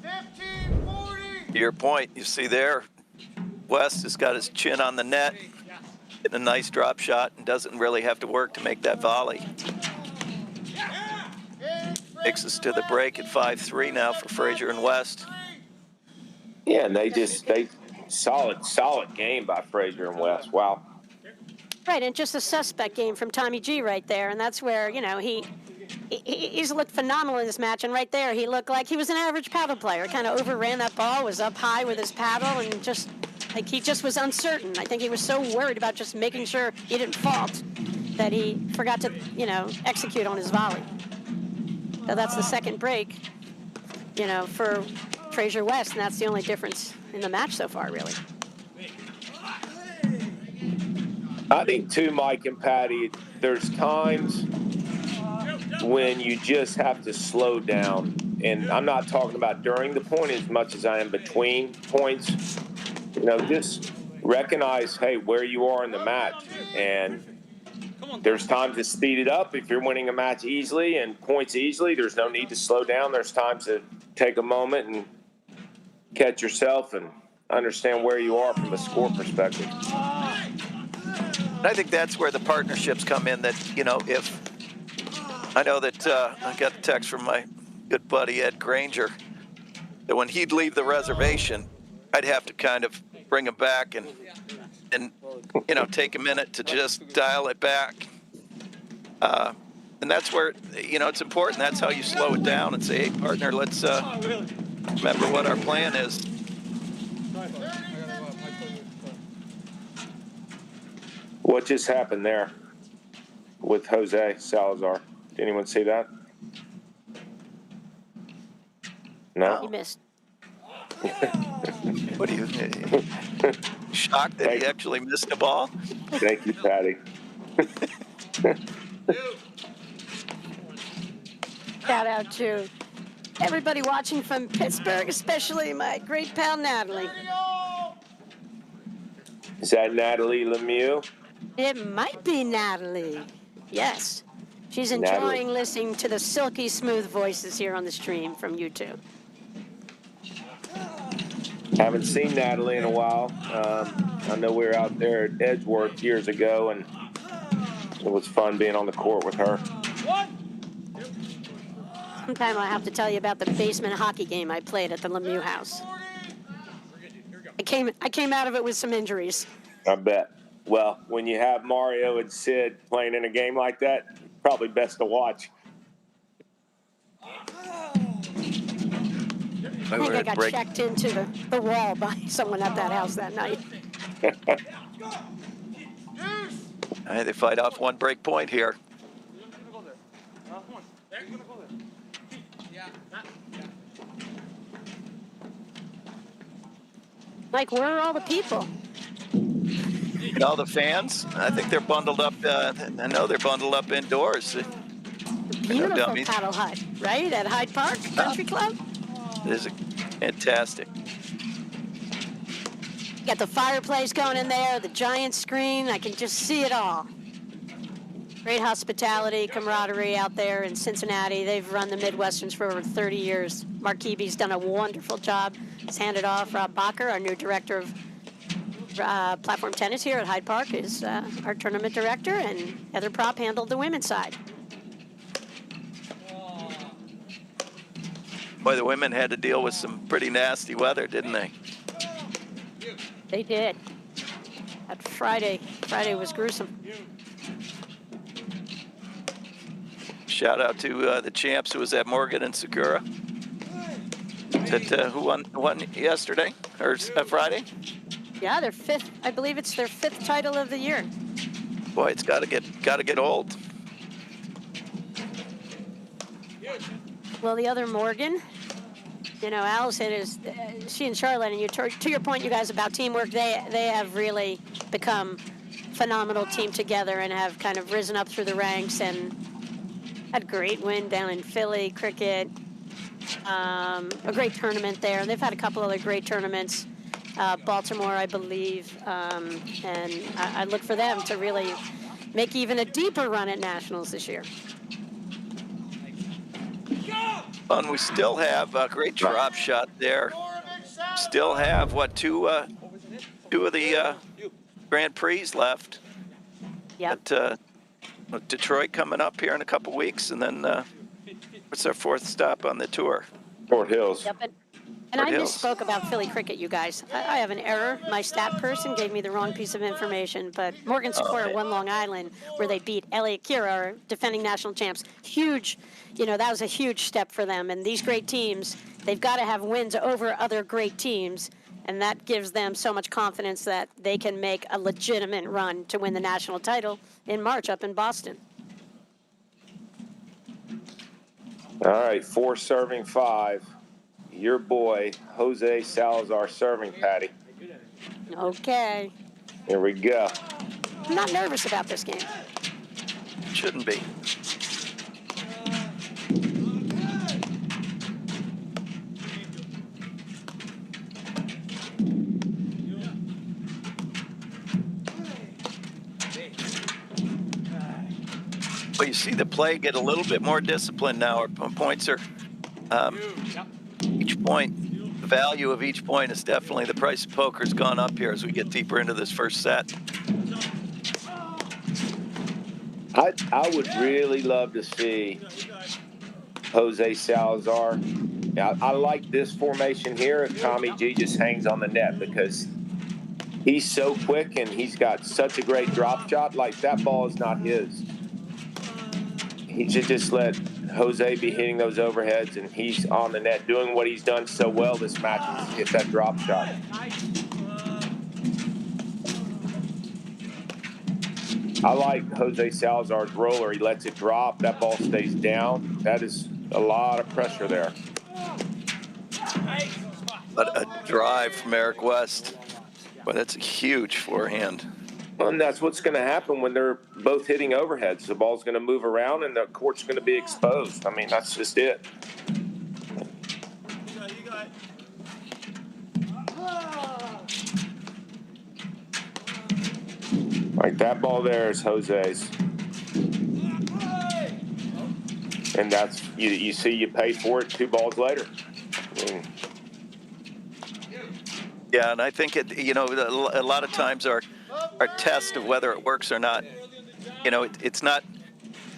15-40. To your point, you see there, West has got his chin on the net, hitting a nice drop shot, and doesn't really have to work to make that volley. Takes us to the break at 5-3 now for Fraser and West. Yeah, and they solid game by Fraser and West. Wow. Right, and just a suspect game from Tommy G right there, and that's where, you know, he's looked phenomenal in this match, and right there he looked like he was an average paddle player. Kind of overran that ball, was up high with his paddle, and just like he just was uncertain. I think he was so worried about just making sure he didn't fault that he forgot to, you know, execute on his volley. So that's the second break, you know, for Fraser West, and that's the only difference in the match so far, really. I think too, Mike and Patty, there's times when you just have to slow down. And I'm not talking about during the point as much as I am between points. You know, just recognize, hey, where you are in the match. And there's times to speed it up. If you're winning a match easily and points easily, there's no need to slow down. There's times to take a moment and catch yourself and understand where you are from a score perspective. I think that's where the partnerships come in, that, you know, if I know that I got a text from my good buddy Ed Granger that when he'd leave the reservation, I'd have to kind of bring him back and you know, take a minute to just dial it back. And that's where, you know, it's important. That's how you slow it down and say, hey, partner, let's remember what our plan is. What just happened there with Jose Salazar? Did anyone see that? No? He missed. What are you shocked that he actually missed the ball? Thank you, Patty. Shout out to everybody watching from Pittsburgh, especially my great pal Natalie. Is that Natalie Lemieux? It might be Natalie. Yes. She's enjoying listening to the silky smooth voices here on the stream from YouTube. Haven't seen Natalie in a while. I know we were out there at Edgeworth years ago, and it was fun being on the court with her. Sometime I'll have to tell you about the basement hockey game I played at the Lemieux house. I came out of it with some injuries. I bet. Well, when you have Mario and Sid playing in a game like that, probably best to watch. I think I got checked into the wall by someone at that house that night. They fight off one break point here. Like, where are all the people? And all the fans, I think they're bundled up. I know they're bundled up indoors. Beautiful paddle hut, right? At Hyde Park Country Club? It is fantastic. Got the fireplace going in there, the giant screen. I can just see it all. Great hospitality, camaraderie out there in Cincinnati. They've run the Midwesterns for over 30 years. Mark Keeby's done a wonderful job. He's handed off Rob Bacher, our new director of Platform Tennis here at Hyde Park is our tournament director, and Heather Prop handled the women's side. Boy, the women had to deal with some pretty nasty weather, didn't they? They did. That Friday was gruesome. Shout out to the champs who was at Morgan and Sakura. Who won yesterday or Friday? Yeah, their fifth. I believe it's their fifth title of the year. Boy, it's got to get old. Well, the other Morgan, Allison is. She and Charlotte, and to your point, you guys, about teamwork. They have really become phenomenal team together and have kind of risen up through the ranks and had a great win down in Philly cricket. A great tournament there. They've had a couple other great tournaments, Baltimore, I believe, and I look for them to really make even a deeper run at nationals this year. And we still have a great drop shot there. Still have two of the Grand Prix left. Yep. But, Detroit coming up here in a couple weeks, and then what's our fourth stop on the tour? Fort Hills. Yep. And I misspoke about Philly cricket, you guys. I have an error. My stat person gave me the wrong piece of information, but Morgan Sequoia won Long Island, where they beat Elliott Kira, our defending national champs. Huge, that was a huge step for them. And these great teams, they've got to have wins over other great teams, and that gives them so much confidence that they can make a legitimate run to win the national title in March up in Boston. All right, 4 serving 5. Your boy, Jose Salazar, serving, Patty. Okay. Here we go. I'm not nervous about this game. Shouldn't be. Well, you see the play get a little bit more disciplined now. Our points are each point, the value of each point is definitely, the price of poker has gone up here as we get deeper into this first set. I would really love to see Jose Salazar. Now, I like this formation here if Tommy G just hangs on the net, because he's so quick and he's got such a great drop shot. Like, that ball is not his. He should just let Jose be hitting those overheads, and he's on the net doing what he's done so well this match, is hit that drop shot. I like Jose Salazar's roller. He lets it drop. That ball stays down. That is a lot of pressure there. But a drive from Eric West. Well, that's a huge forehand. And that's what's going to happen when they're both hitting overheads. The ball's going to move around and the court's going to be exposed. I mean, that's just it. Like, that ball there is Jose's. And that's, you see, you pay for it 2 balls later. I mean, yeah, and I think a lot of times our test of whether it works or not, it's not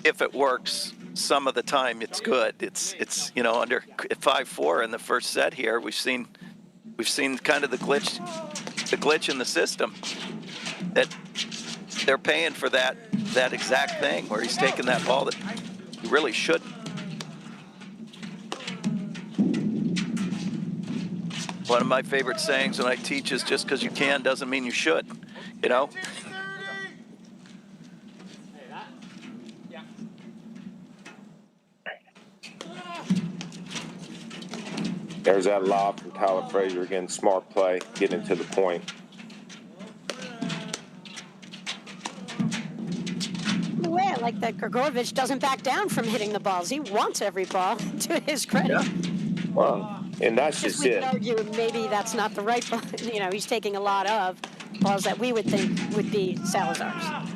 if it works. Some of the time it's good. It's under 5-4 in the first set here. We've seen kind of the glitch in the system, that they're paying for that exact thing, where he's taking that ball that he really shouldn't. One of my favorite sayings when I teach is, just because you can doesn't mean you should, There's that lob from Tyler Fraser again. Smart play, getting to the point. In a way, I like that Gregurovic doesn't back down from hitting the balls. He wants every ball, to his credit. Yeah. Well, and that's just we it. could argue maybe that's not the right ball. He's taking a lot of balls that we would think would be Salazar's.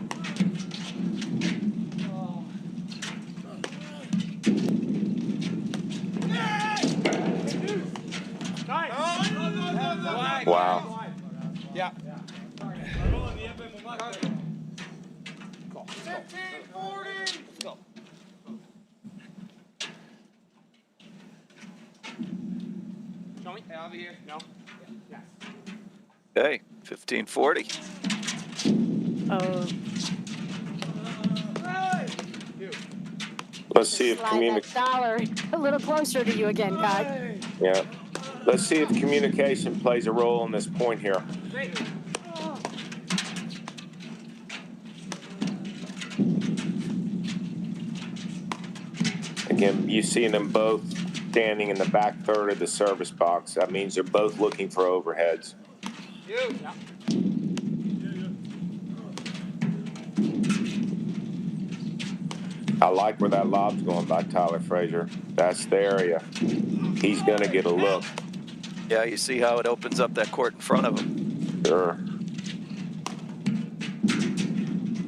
Wow. Yeah. Okay, 1540. Oh, Let's see if slide that dollar a little closer to you again, Guy. Yeah. Let's see if communication plays a role in this point here. Again, you see them both standing in the back third of the service box. That means they're both looking for overheads. I like where that lob's going by Tyler Fraser. That's the area. He's going to get a look. Yeah, you see how it opens up that court in front of him. Sure.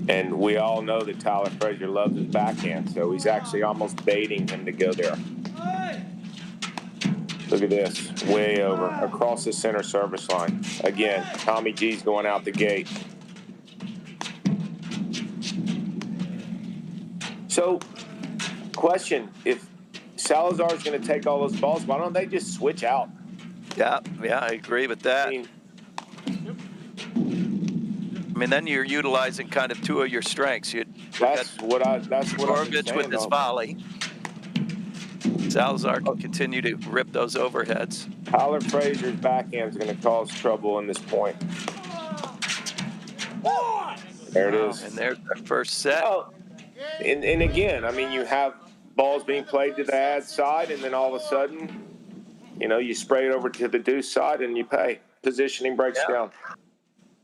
And we all know that Tyler Fraser loves his backhand, so he's actually almost baiting him to go there. Look at this, way over, across the center service line. Again, Tommy G's going out the gate. So, question, if Salazar's going to take all those balls, why don't they just switch out? Yeah, I agree with that. I mean, then you're utilizing kind of two of your strengths. that's what I've been Gregurovic saying, with this though. volley. Salazar can continue to rip those overheads. Tyler Fraser's backhand's going to cause trouble in this point. There it is. And there's our first set. Oh, and again, I mean, you have balls being played to the ad side, and then all of a sudden, you spray it over to the deuce side, and you pay. Positioning breaks down.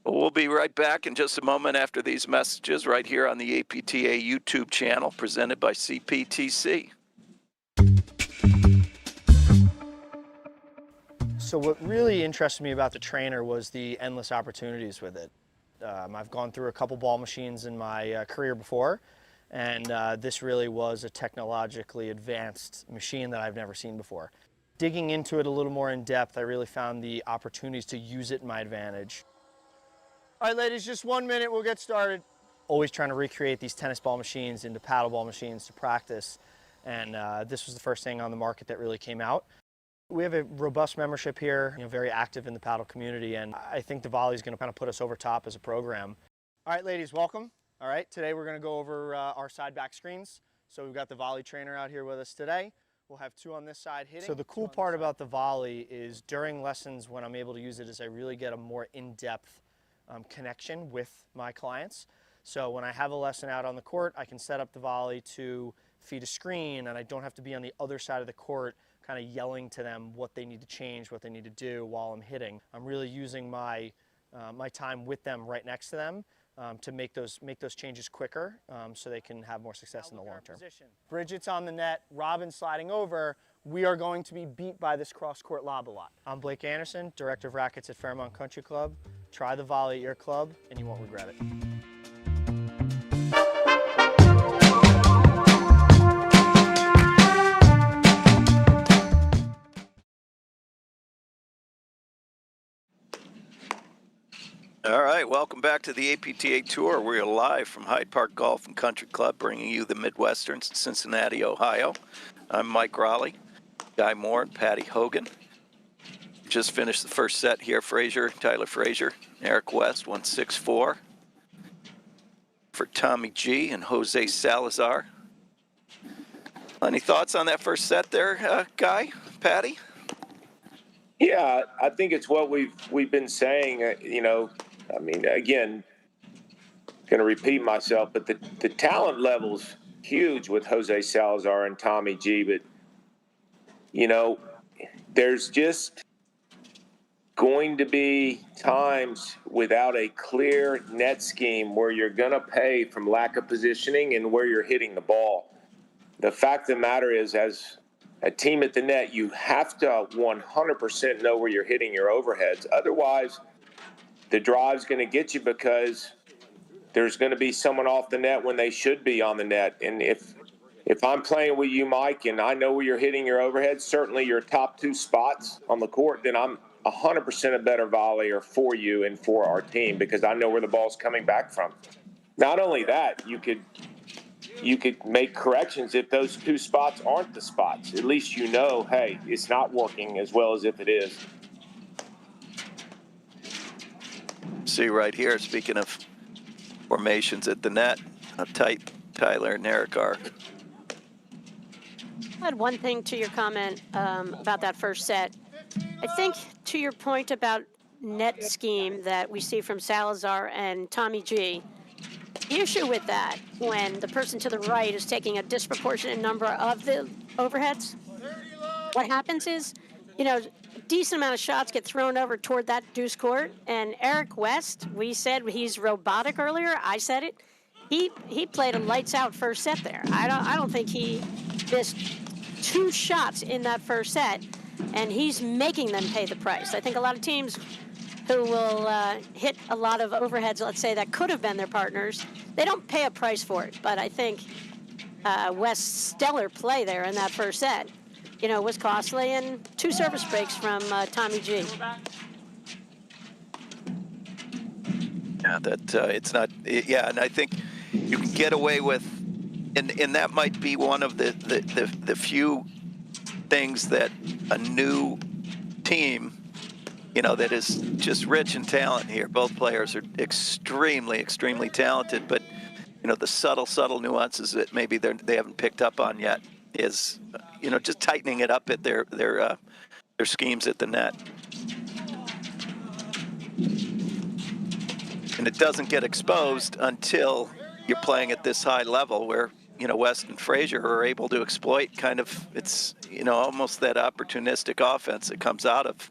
We'll be right back in just a moment after these messages right here on the APTA YouTube channel presented by CPTC. So what really interested me about the trainer was the endless opportunities with it. I've gone through a couple ball machines in my career before, and this really was a technologically advanced machine that I've never seen before. Digging into it a little more in depth, I really found the opportunities to use it in my advantage. All right, ladies, just 1 minute, we'll get started. Always trying to recreate these tennis ball machines into paddle ball machines to practice, and this was the first thing on the market that really came out. We have a robust membership here, very active in the paddle community, and I think the volley is going to kind of put us over top as a program. All right, ladies, welcome. All right, today we're going to go over our side back screens. So we've got the volley trainer out here with us today. We'll have two on this side hitting. So the cool part about the volley is during lessons when I'm able to use it is I really get a more in-depth connection with my clients. So when I have a lesson out on the court, I can set up the volley to feed a screen, and I don't have to be on the other side of the court kind of yelling to them what they need to change, what they need to do while I'm hitting. I'm really using my my time with them right next to them to make those changes quicker so they can have more success in the long term. Bridget's on the net, Robin's sliding over. We are going to be beat by this cross-court lob a lot. I'm Blake Anderson, Director of Rackets at Fairmont Country Club. Try the volley at your club and you won't regret it. All right, welcome back to the APTA Tour. We're live from Hyde Park Golf and Country Club, bringing you the Midwesterns in Cincinnati, Ohio. I'm Mike Raleigh, Guy Moore, and Patty Hogan. Just finished the first set here. Tyler Fraser, Eric West, 1-6-4 for Tommy G and Jose Salazar. Any thoughts on that first set there, Guy, Patty? Yeah, I think it's what we've been saying. I mean, again, going to repeat myself, but the talent level's huge with Jose Salazar and Tommy G. But there's just going to be times without a clear net scheme where you're going to pay from lack of positioning and where you're hitting the ball. The fact of the matter is, as a team at the net, you have to 100% know where you're hitting your overheads. Otherwise, the drive's going to get you because there's going to be someone off the net when they should be on the net. And if I'm playing with you, Mike, and I know where you're hitting your overheads, certainly your top two spots on the court, then I'm 100% a better volleyer for you and for our team because I know where the ball's coming back from. Not only that, you could make corrections if those two spots aren't the spots. At least you know, hey, it's not working as well as if it is. See right here, speaking of formations at the net, how tight Tyler and Eric are. I had one thing to your comment about that first set. I think to your point about net scheme that we see from Salazar and Tommy G, the issue with that, when the person to the right is taking a disproportionate number of the overheads, what happens is, a decent amount of shots get thrown over toward that deuce court. And Eric West, we said he's robotic earlier. I said it. He played a lights out first set there. I don't think he missed 2 shots in that first set, and he's making them pay the price. I think a lot of teams who will hit a lot of overheads, let's say, that could have been their partners, they don't pay a price for it. But I think West's stellar play there in that first set, was costly, and 2 service breaks from Tommy G. Yeah, it's not. Yeah, and I think you can get away with, and that might be one of the few things that a new team, that is just rich in talent here. Both players are extremely, extremely talented, but the subtle nuances that maybe they haven't picked up on yet is, just tightening it up at their schemes at the net. And it doesn't get exposed until you're playing at this high level where, West and Fraser are able to exploit it's, almost that opportunistic offense that comes out of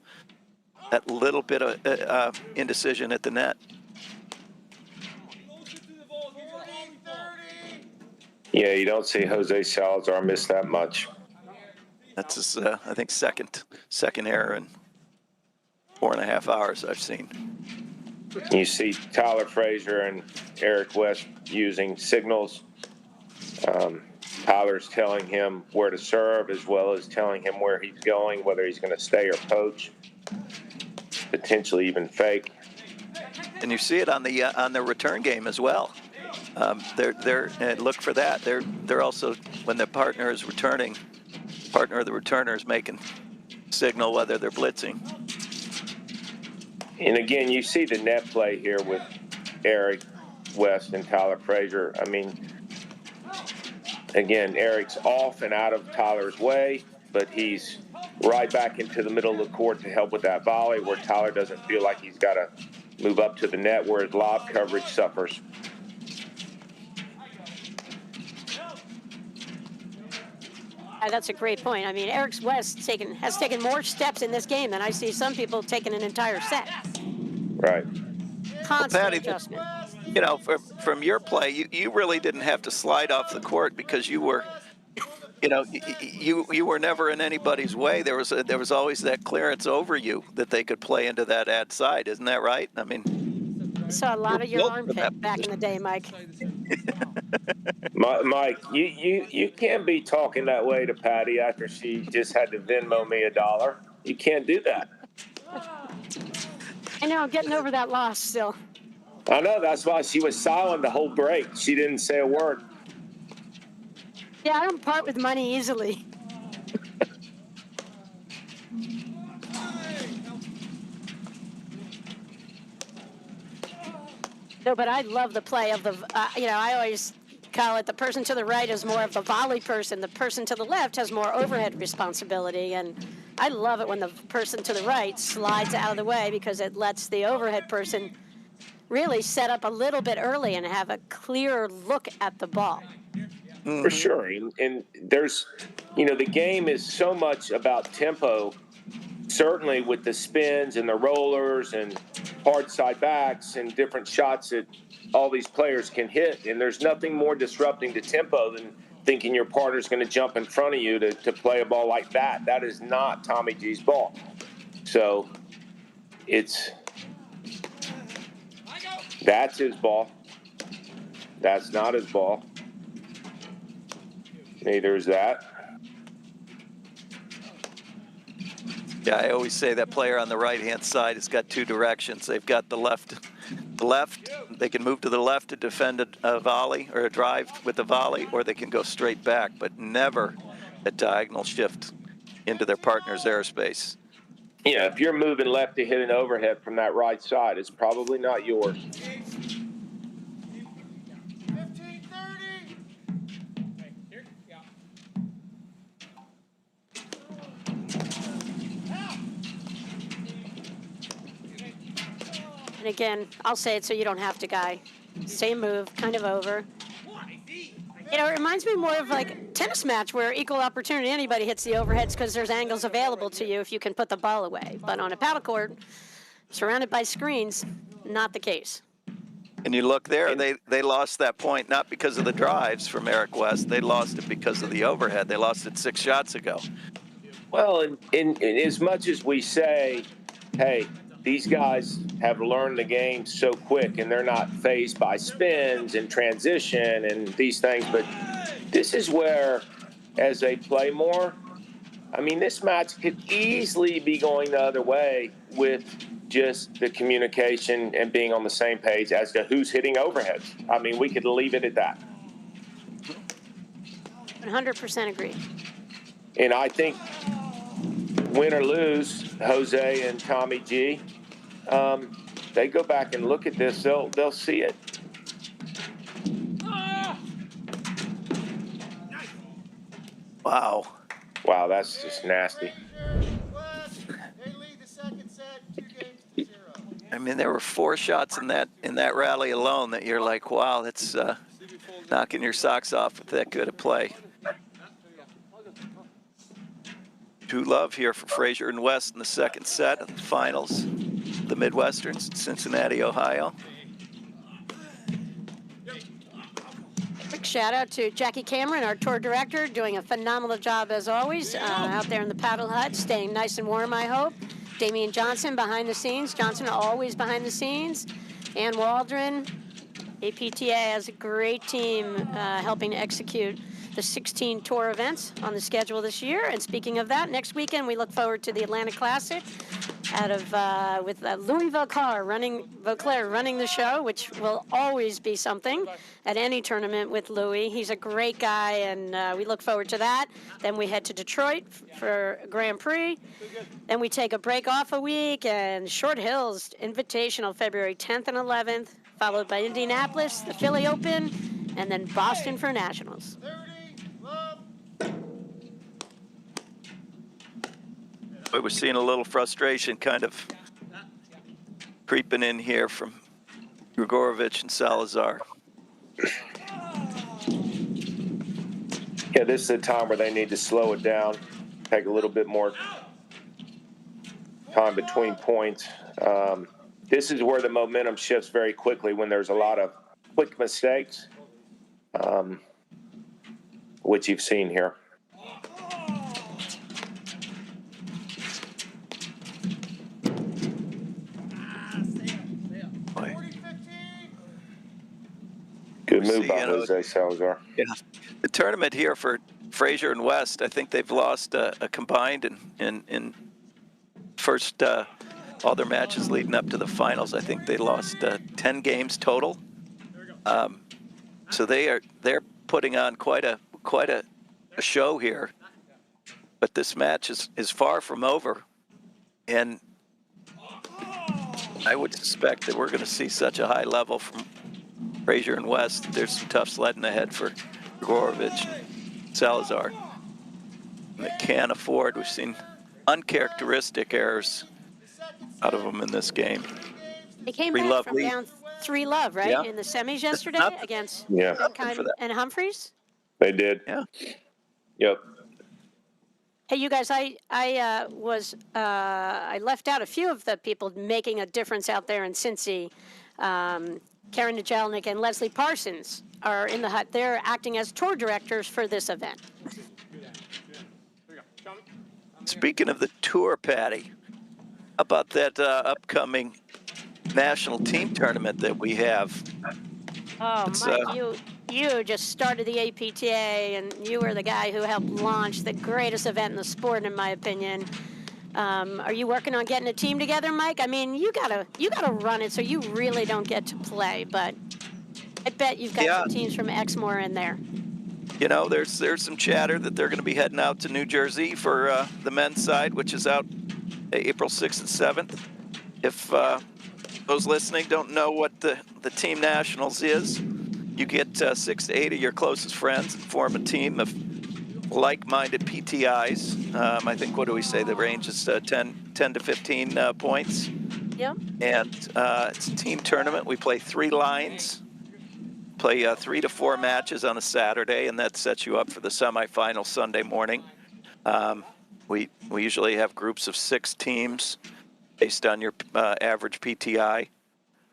that little bit of indecision at the net. Yeah, you don't see Jose Salazar miss that much. That's his, I think, second error in 4.5 hours I've seen. You see Tyler Fraser and Eric West using signals. Tyler's telling him where to serve as well as telling him where he's going, whether he's going to stay or poach, potentially even fake. And you see it on the return game as well. They're look for that. They're also, when the partner of the returner is making signal whether they're blitzing. And again, you see the net play here with Eric West and Tyler Fraser. I mean, again, Eric's off and out of Tyler's way, but he's right back into the middle of the court to help with that volley where Tyler doesn't feel like he's got to move up to the net where his lob coverage suffers. That's a great point. I mean, Eric West has taken more steps in this game than I see some people taking an entire set. Right. Constant Patty, adjustment. From your play, you really didn't have to slide off the court because you were, you were never in anybody's way. There was always that clearance over you that they could play into that ad side. Isn't that right? I mean, I saw a lot of your armpit back in the day, Mike. Mike, you can't be talking that way to Patty after she just had to Venmo me $1. You can't do that. I know, I'm getting over that loss still. I know, that's why she was silent the whole break. She didn't say a word. Yeah, I don't part with money easily. No, but I love the play of the, I always call it the person to the right is more of the volley person. The person to the left has more overhead responsibility. And I love it when the person to the right slides out of the way because it lets the overhead person really set up a little bit early and have a clearer look at the ball. For sure. And there's, the game is so much about tempo, certainly with the spins and the rollers and hard side backs and different shots that all these players can hit. And there's nothing more disrupting to tempo than thinking your partner's going to jump in front of you to play a ball like that. That is not Tommy G's ball. So that's his ball. That's not his ball. Neither is that. Yeah, I always say that player on the right-hand side has got two directions. They've got the left, they can move to the left to defend a volley or a drive with a volley, or they can go straight back, but never a diagonal shift into their partner's airspace. Yeah, if you're moving left to hit an overhead from that right side, it's probably not yours. 15-30. And again, I'll say it so you don't have to, Guy. Same move, kind of over. You know, it reminds me more of like a tennis match where equal opportunity, anybody hits the overheads because there's angles available to you if you can put the ball away. But on a paddle court, surrounded by screens, not the case. And you look there, they lost that point not because of the drives from Eric West. They lost it because of the overhead. They lost it 6 shots ago. Well, in as much as we say, hey, these guys have learned the game so quick and they're not phased by spins and transition and these things, but this is where, as they play more, I mean, this match could easily be going the other way with just the communication and being on the same page as to who's hitting overheads. I mean, we could leave it at that. 100% agree. And I think win or lose, Jose and Tommy G, they go back and look at this, they'll see it. Wow. Wow, that's just nasty. They lead the second set 2-0. I mean, there were 4 shots in that rally alone that you're like, wow, that's knocking your socks off with that good a play. True love here for Fraser and West in the second set of the finals, the Midwesterns in Cincinnati, Ohio. Quick shout out to Jackie Cameron, our tour director, doing a phenomenal job as always out there in the paddle hut, staying nice and warm, I hope. Damian Johnson behind the scenes. Johnson always behind the scenes. Ann Waldron. APTA has a great team helping to execute the 16 tour events on the schedule this year. And speaking of that, next weekend we look forward to the Atlanta Classic out of with Louis Vauclair running the show, which will always be something at any tournament with Louis. He's a great guy, and we look forward to that. Then we head to Detroit for Grand Prix. Then we take a break off a week, and Short Hills Invitational February 10th and 11th, followed by Indianapolis, the Philly Open, and then Boston for Nationals. But we're seeing a little frustration kind of creeping in here from Gregurovic and Salazar. Yeah, this is a time where they need to slow it down, take a little bit more time between points. This is where the momentum shifts very quickly when there's a lot of quick mistakes, which you've seen here. Good move by Jose Salazar. Yeah, the tournament here for Fraser and West, I think they've lost a combined in first all their matches leading up to the finals. I think they lost 10 games total. So they're putting on quite a show here. But this match is far from over, and I would suspect that we're going to see such a high level from Fraser and West. There's some tough sledding ahead for Gregurovic and Salazar. And they can't afford. We've seen uncharacteristic errors out of them in this game. They came back from down 3-love, right, Yeah. in the semis yesterday against Benkind and Humphreys. They did. Yeah. Yep. Hey, you guys, I left out a few of the people making a difference out there in Cincy. Karen Najelnik and Leslie Parsons are in the hut. They're acting as tour directors for this event. Speaking of the tour, Patty, how about that upcoming national team tournament that we have? Oh, Mike, you just started the APTA, and you were the guy who helped launch the greatest event in the sport, in my opinion. Are you working on getting a team together, Mike? I mean, you gotta run it so you really don't get to play, but I bet you've got some teams from Exmoor in there. You know, there's some chatter that they're going to be heading out to New Jersey for the men's side, which is out April 6th and 7th. If those listening don't know what the team nationals is, you get 6 to 8 of your closest friends and form a team of like-minded PTIs. I think, what do we say? The range is 10 to 15 points. Yep. And it's a team tournament. We play 3 lines, play 3 to 4 matches on a Saturday, and that sets you up for the semifinal Sunday morning. We usually have groups of 6 teams based on your average PTI.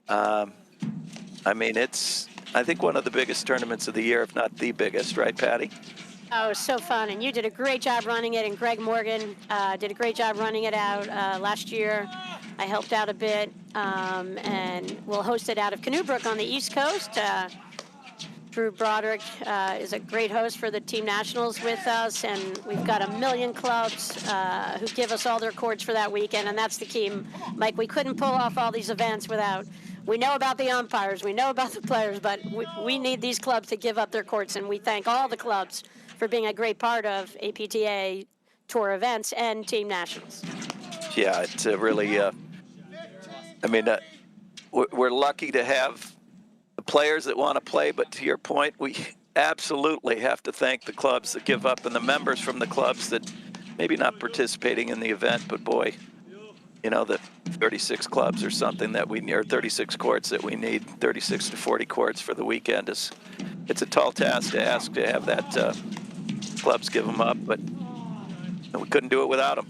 I mean, it's, I think, one of the biggest tournaments of the year, if not the biggest, right, Patty? Oh, so fun. And you did a great job running it, and Greg Morgan did a great job running it out last year. I helped out a bit, and we'll host it out of Canoebrook on the East Coast. Drew Broderick is a great host for the Team Nationals with us, and we've got 1 million clubs who give us all their courts for that weekend, and that's the key. Mike, we couldn't pull off all these events without, we know about the umpires, we know about the players, but we need these clubs to give up their courts, and we thank all the clubs for being a great part of APTA Tour events and Team Nationals. Yeah, it's really, I mean, we're lucky to have the players that want to play, but to your point, we absolutely have to thank the clubs that give up and the members from the clubs that maybe not participating in the event, but boy, you know, the 36 clubs or something that we need, or 36 courts that we need, 36 to 40 courts for the weekend is, it's a tall task to ask to have that clubs give them up, but we couldn't do it without them.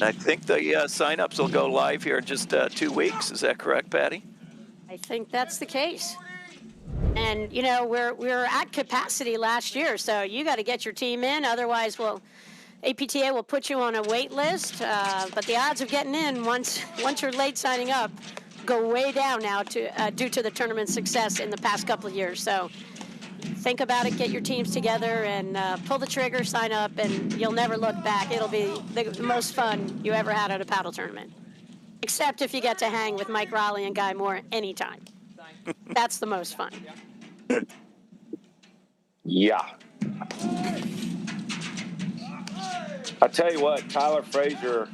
I think the sign-ups will go live here in just 2 weeks. Is that correct, Patty? I think that's the case. And, you know, we're at capacity last year, so you got to get your team in. Otherwise, APTA will put you on a wait list. But the odds of getting in once you're late signing up go way down now due to the tournament success in the past couple of years. So think about it, get your teams together, and pull the trigger, sign up, and you'll never look back. It'll be the most fun you ever had at a paddle tournament. Except if you get to hang with Mike Raleigh and Guy Moore anytime. That's the most fun. Yeah. I'll tell you what, Tyler Fraser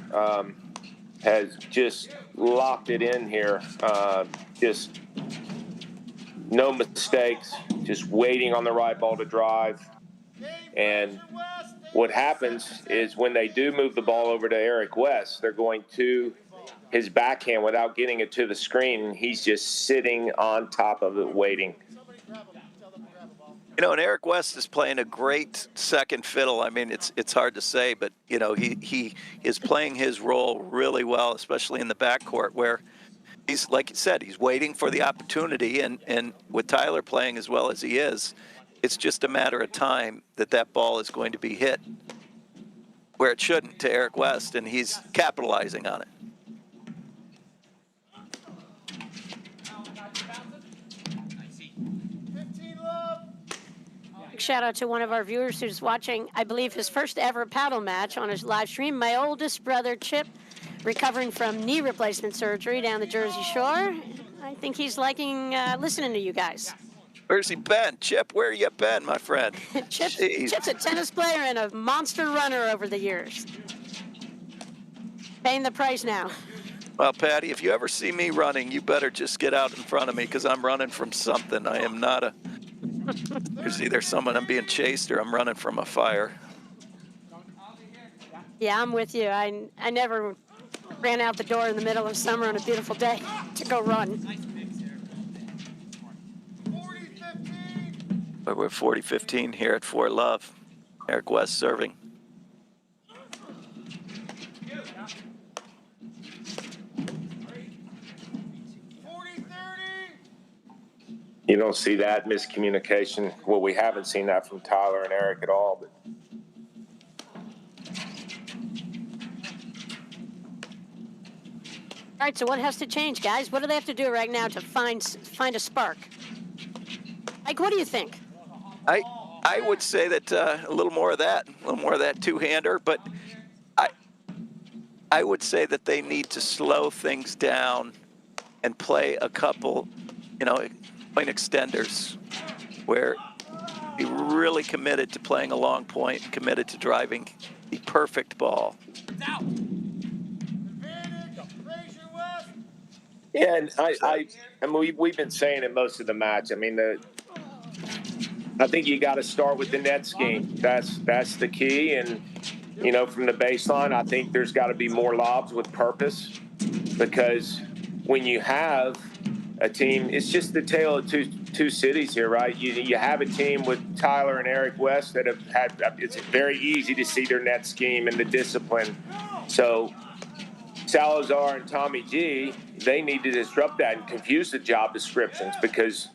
has just locked it in here. Just no mistakes, just waiting on the right ball to drive. And what happens is when they do move the ball over to Eric West, they're going to his backhand without getting it to the screen. He's just sitting on top of it waiting. You know, and Eric West is playing a great second fiddle. I mean, it's hard to say, but, you know, he is playing his role really well, especially in the backcourt where he's, like you said, he's waiting for the opportunity. And with Tyler playing as well as he is, it's just a matter of time that ball is going to be hit where it shouldn't to Eric West, and he's capitalizing on it. Shout out to one of our viewers who's watching, I believe, his first ever paddle match on his live stream. My oldest brother, Chip, recovering from knee replacement surgery down the Jersey Shore. I think he's liking listening to you guys. Where's he been? Chip, where you been, my friend? Chip's a tennis player and a monster runner over the years. Paying the price now. Well, Patty, if you ever see me running, you better just get out in front of me because I'm running from something. I am not there's either someone I'm being chased or I'm running from a fire. Yeah, I'm with you. I never ran out the door in the middle of summer on a beautiful day to go run. We're 40-15 here at Fort Love. Eric West serving. You don't see that miscommunication. Well, we haven't seen that from Tyler and Eric at all. But all right, so what has to change, guys? What do they have to do right now to find a spark? Mike, what do you think? I would say that a little more of that two-hander, but I would say that they need to slow things down and play a couple, point extenders where be really committed to playing a long point and committed to driving the perfect ball. Yeah, and I mean, we've been saying it most of the match. I mean, I think you got to start with the net scheme. That's the key. And, from the baseline, I think there's got to be more lobs with purpose, because when you have a team, it's just the tale of two cities here, right? You have a team with Tyler and Eric West that have had, it's very easy to see their net scheme and the discipline. So Salazar and Tommy G, they need to disrupt that and confuse the job descriptions, because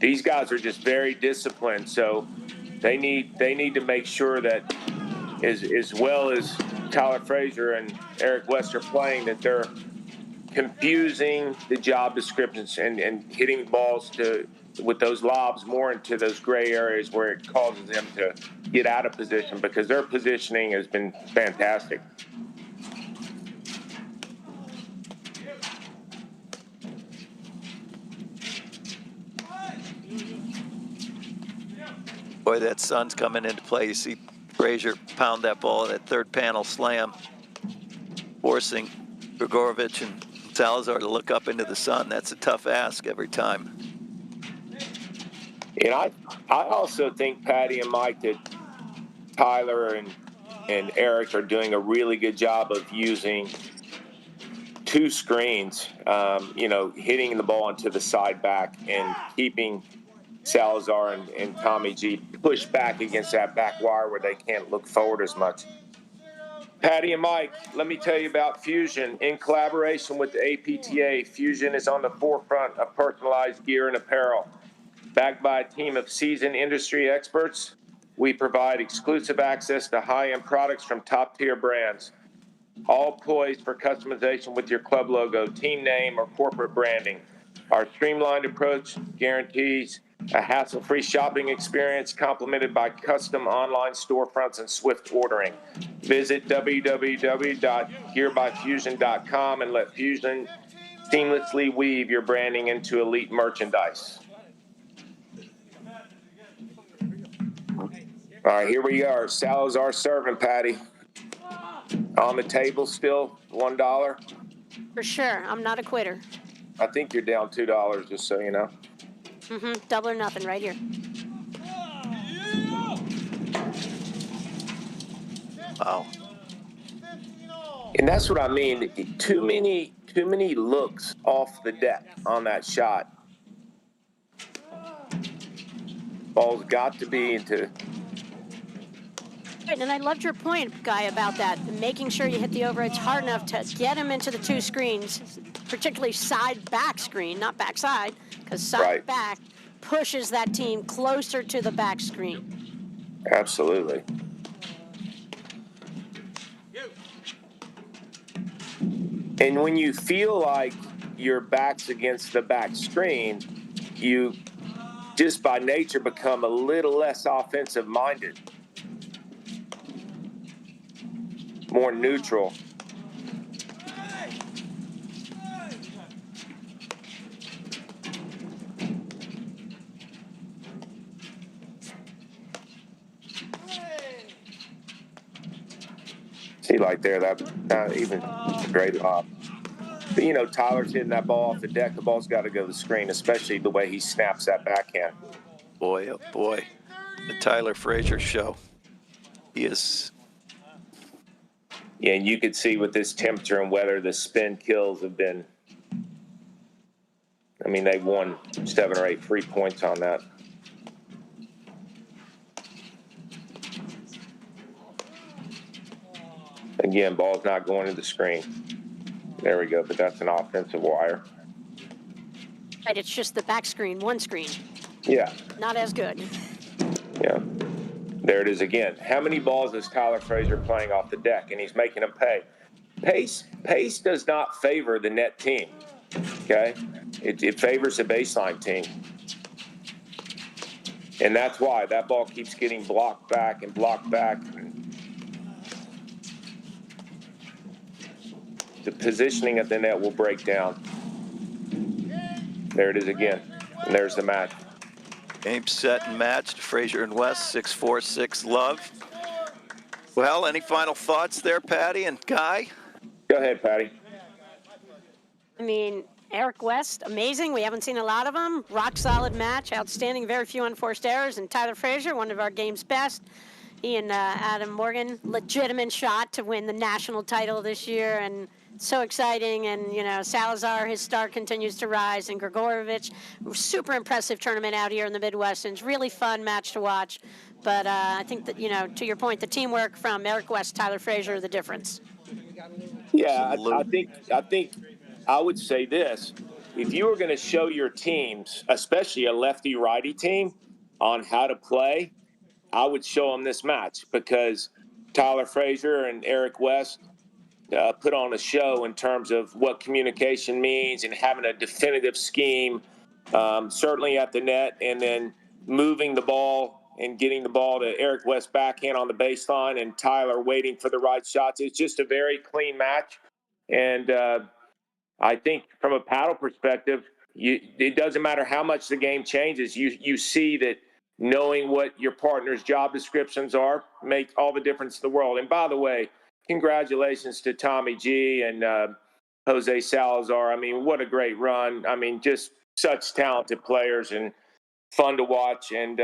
these guys are just very disciplined. So they need to make sure that as well as Tyler Fraser and Eric West are playing, that they're confusing the job descriptions and hitting balls with those lobs more into those gray areas where it causes them to get out of position, because their positioning has been fantastic. Boy, that sun's coming into play. You see Fraser pound that ball, that third panel slam, forcing Gregurovic and Salazar to look up into the sun. That's a tough ask every time. I also think, Patty and Mike, that Tyler and Eric are doing a really good job of using two screens, hitting the ball into the side back and keeping Salazar and Tommy G pushed back against that back wire where they can't look forward as much. Patty and Mike, let me tell you about Fusion. In collaboration with the APTA, Fusion is on the forefront of personalized gear and apparel. Backed by a team of seasoned industry experts, we provide exclusive access to high-end products from top-tier brands, all poised for customization with your club logo, team name, or corporate branding. Our streamlined approach guarantees a hassle-free shopping experience complemented by custom online storefronts and swift ordering. Visit www.gearbyfusion.com and let Fusion seamlessly weave your branding into elite merchandise. All right, here we are. Salazar serving, Patty. On the table still, $1. For sure. I'm not a quitter. I think you're down $2, just so you know. Double or nothing right here. Wow. And that's what I mean. Too many looks off the deck on that shot. Ball's got to be into. Right, and I loved your point, Guy, about that. Making sure you hit the overheads hard enough to get him into the two screens, particularly side-back screen, not backside, because side-back pushes that team closer to the back screen. Absolutely. And when you feel like your back's against the back screen, you just by nature become a little less offensive minded, more neutral. See, like there, that even great lob. But, Tyler's hitting that ball off the deck. The ball's got to go to the screen, especially the way he snaps that backhand. Boy, oh boy. The Tyler Fraser show. He is. Yeah, and you could see with this temperature and weather, the spin kills have been. I mean, they won 7 or 8 free points on that. Again, ball's not going to the screen. There we go, but that's an offensive wire. Right, it's just the back screen, one screen. Yeah. Not as good. Yeah. There it is again. How many balls is Tyler Fraser playing off the deck? And he's making them pay. Pace does not favor the net team. Okay? It favors the baseline team. And that's why that ball keeps getting blocked back and blocked back. The positioning of the net will break down. There it is again. And there's the match. Game, set, and matched. Fraser and West, 6-4-6 love. Well, any final thoughts there, Patty and Guy? Go ahead, Patty. I mean, Eric West, amazing. We haven't seen a lot of him. Rock solid match, outstanding, very few unforced errors. And Tyler Fraser, one of our game's best. He and Adam Morgan, legitimate shot to win the national title this year, and so exciting. And, you know, Salazar, his star continues to rise, and Gregurovic, super impressive tournament out here in the Midwesterns. Really fun match to watch. But I think that, you know, to your point, the teamwork from Eric West, Tyler Fraser, the difference. Yeah, I think I would say this. If you were going to show your teams, especially a lefty-righty team, on how to play, I would show them this match, because Tyler Fraser and Eric West put on a show in terms of what communication means and having a definitive scheme, certainly at the net, and then moving the ball and getting the ball to Eric West backhand on the baseline and Tyler waiting for the right shots. It's just a very clean match. And I think from a paddle perspective, it doesn't matter how much the game changes. You see that knowing what your partner's job descriptions are make all the difference in the world. And by the way, congratulations to Tommy G and Jose Salazar. I mean, what a great run. I mean, just such talented players and fun to watch. And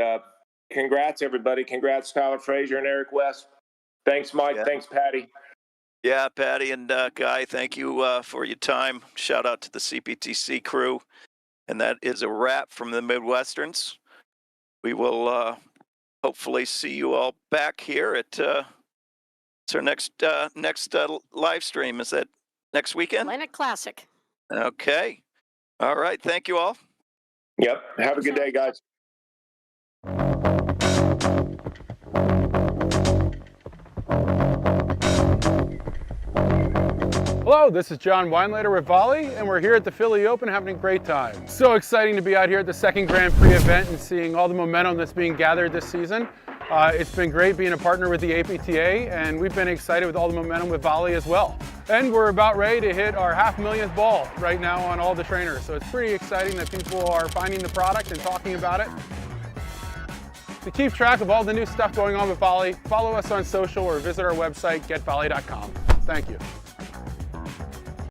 congrats, everybody. Congrats, Tyler Fraser and Eric West. Thanks, Mike. Yeah. Thanks, Patty. Yeah, Patty and Guy, thank you for your time. Shout out to the CPTC crew. And that is a wrap from the Midwesterns. We will hopefully see you all back here at it's our next live stream. Is that next weekend? Atlantic Classic. Okay. All right. Thank you all. Yep. Have a good day, guys. Hello, this is John Weinlater with Volley, and we're here at the Philly Open having a great time. So exciting to be out here at the second Grand Prix event and seeing all the momentum that's being gathered this season. It's been great being a partner with the APTA, and we've been excited with all the momentum with Volley as well. And we're about ready to hit our 500,000th ball right now on all the trainers. So it's pretty exciting that people are finding the product and talking about it. To keep track of all the new stuff going on with Volley, follow us on social or visit our website, getvolley.com. Thank you.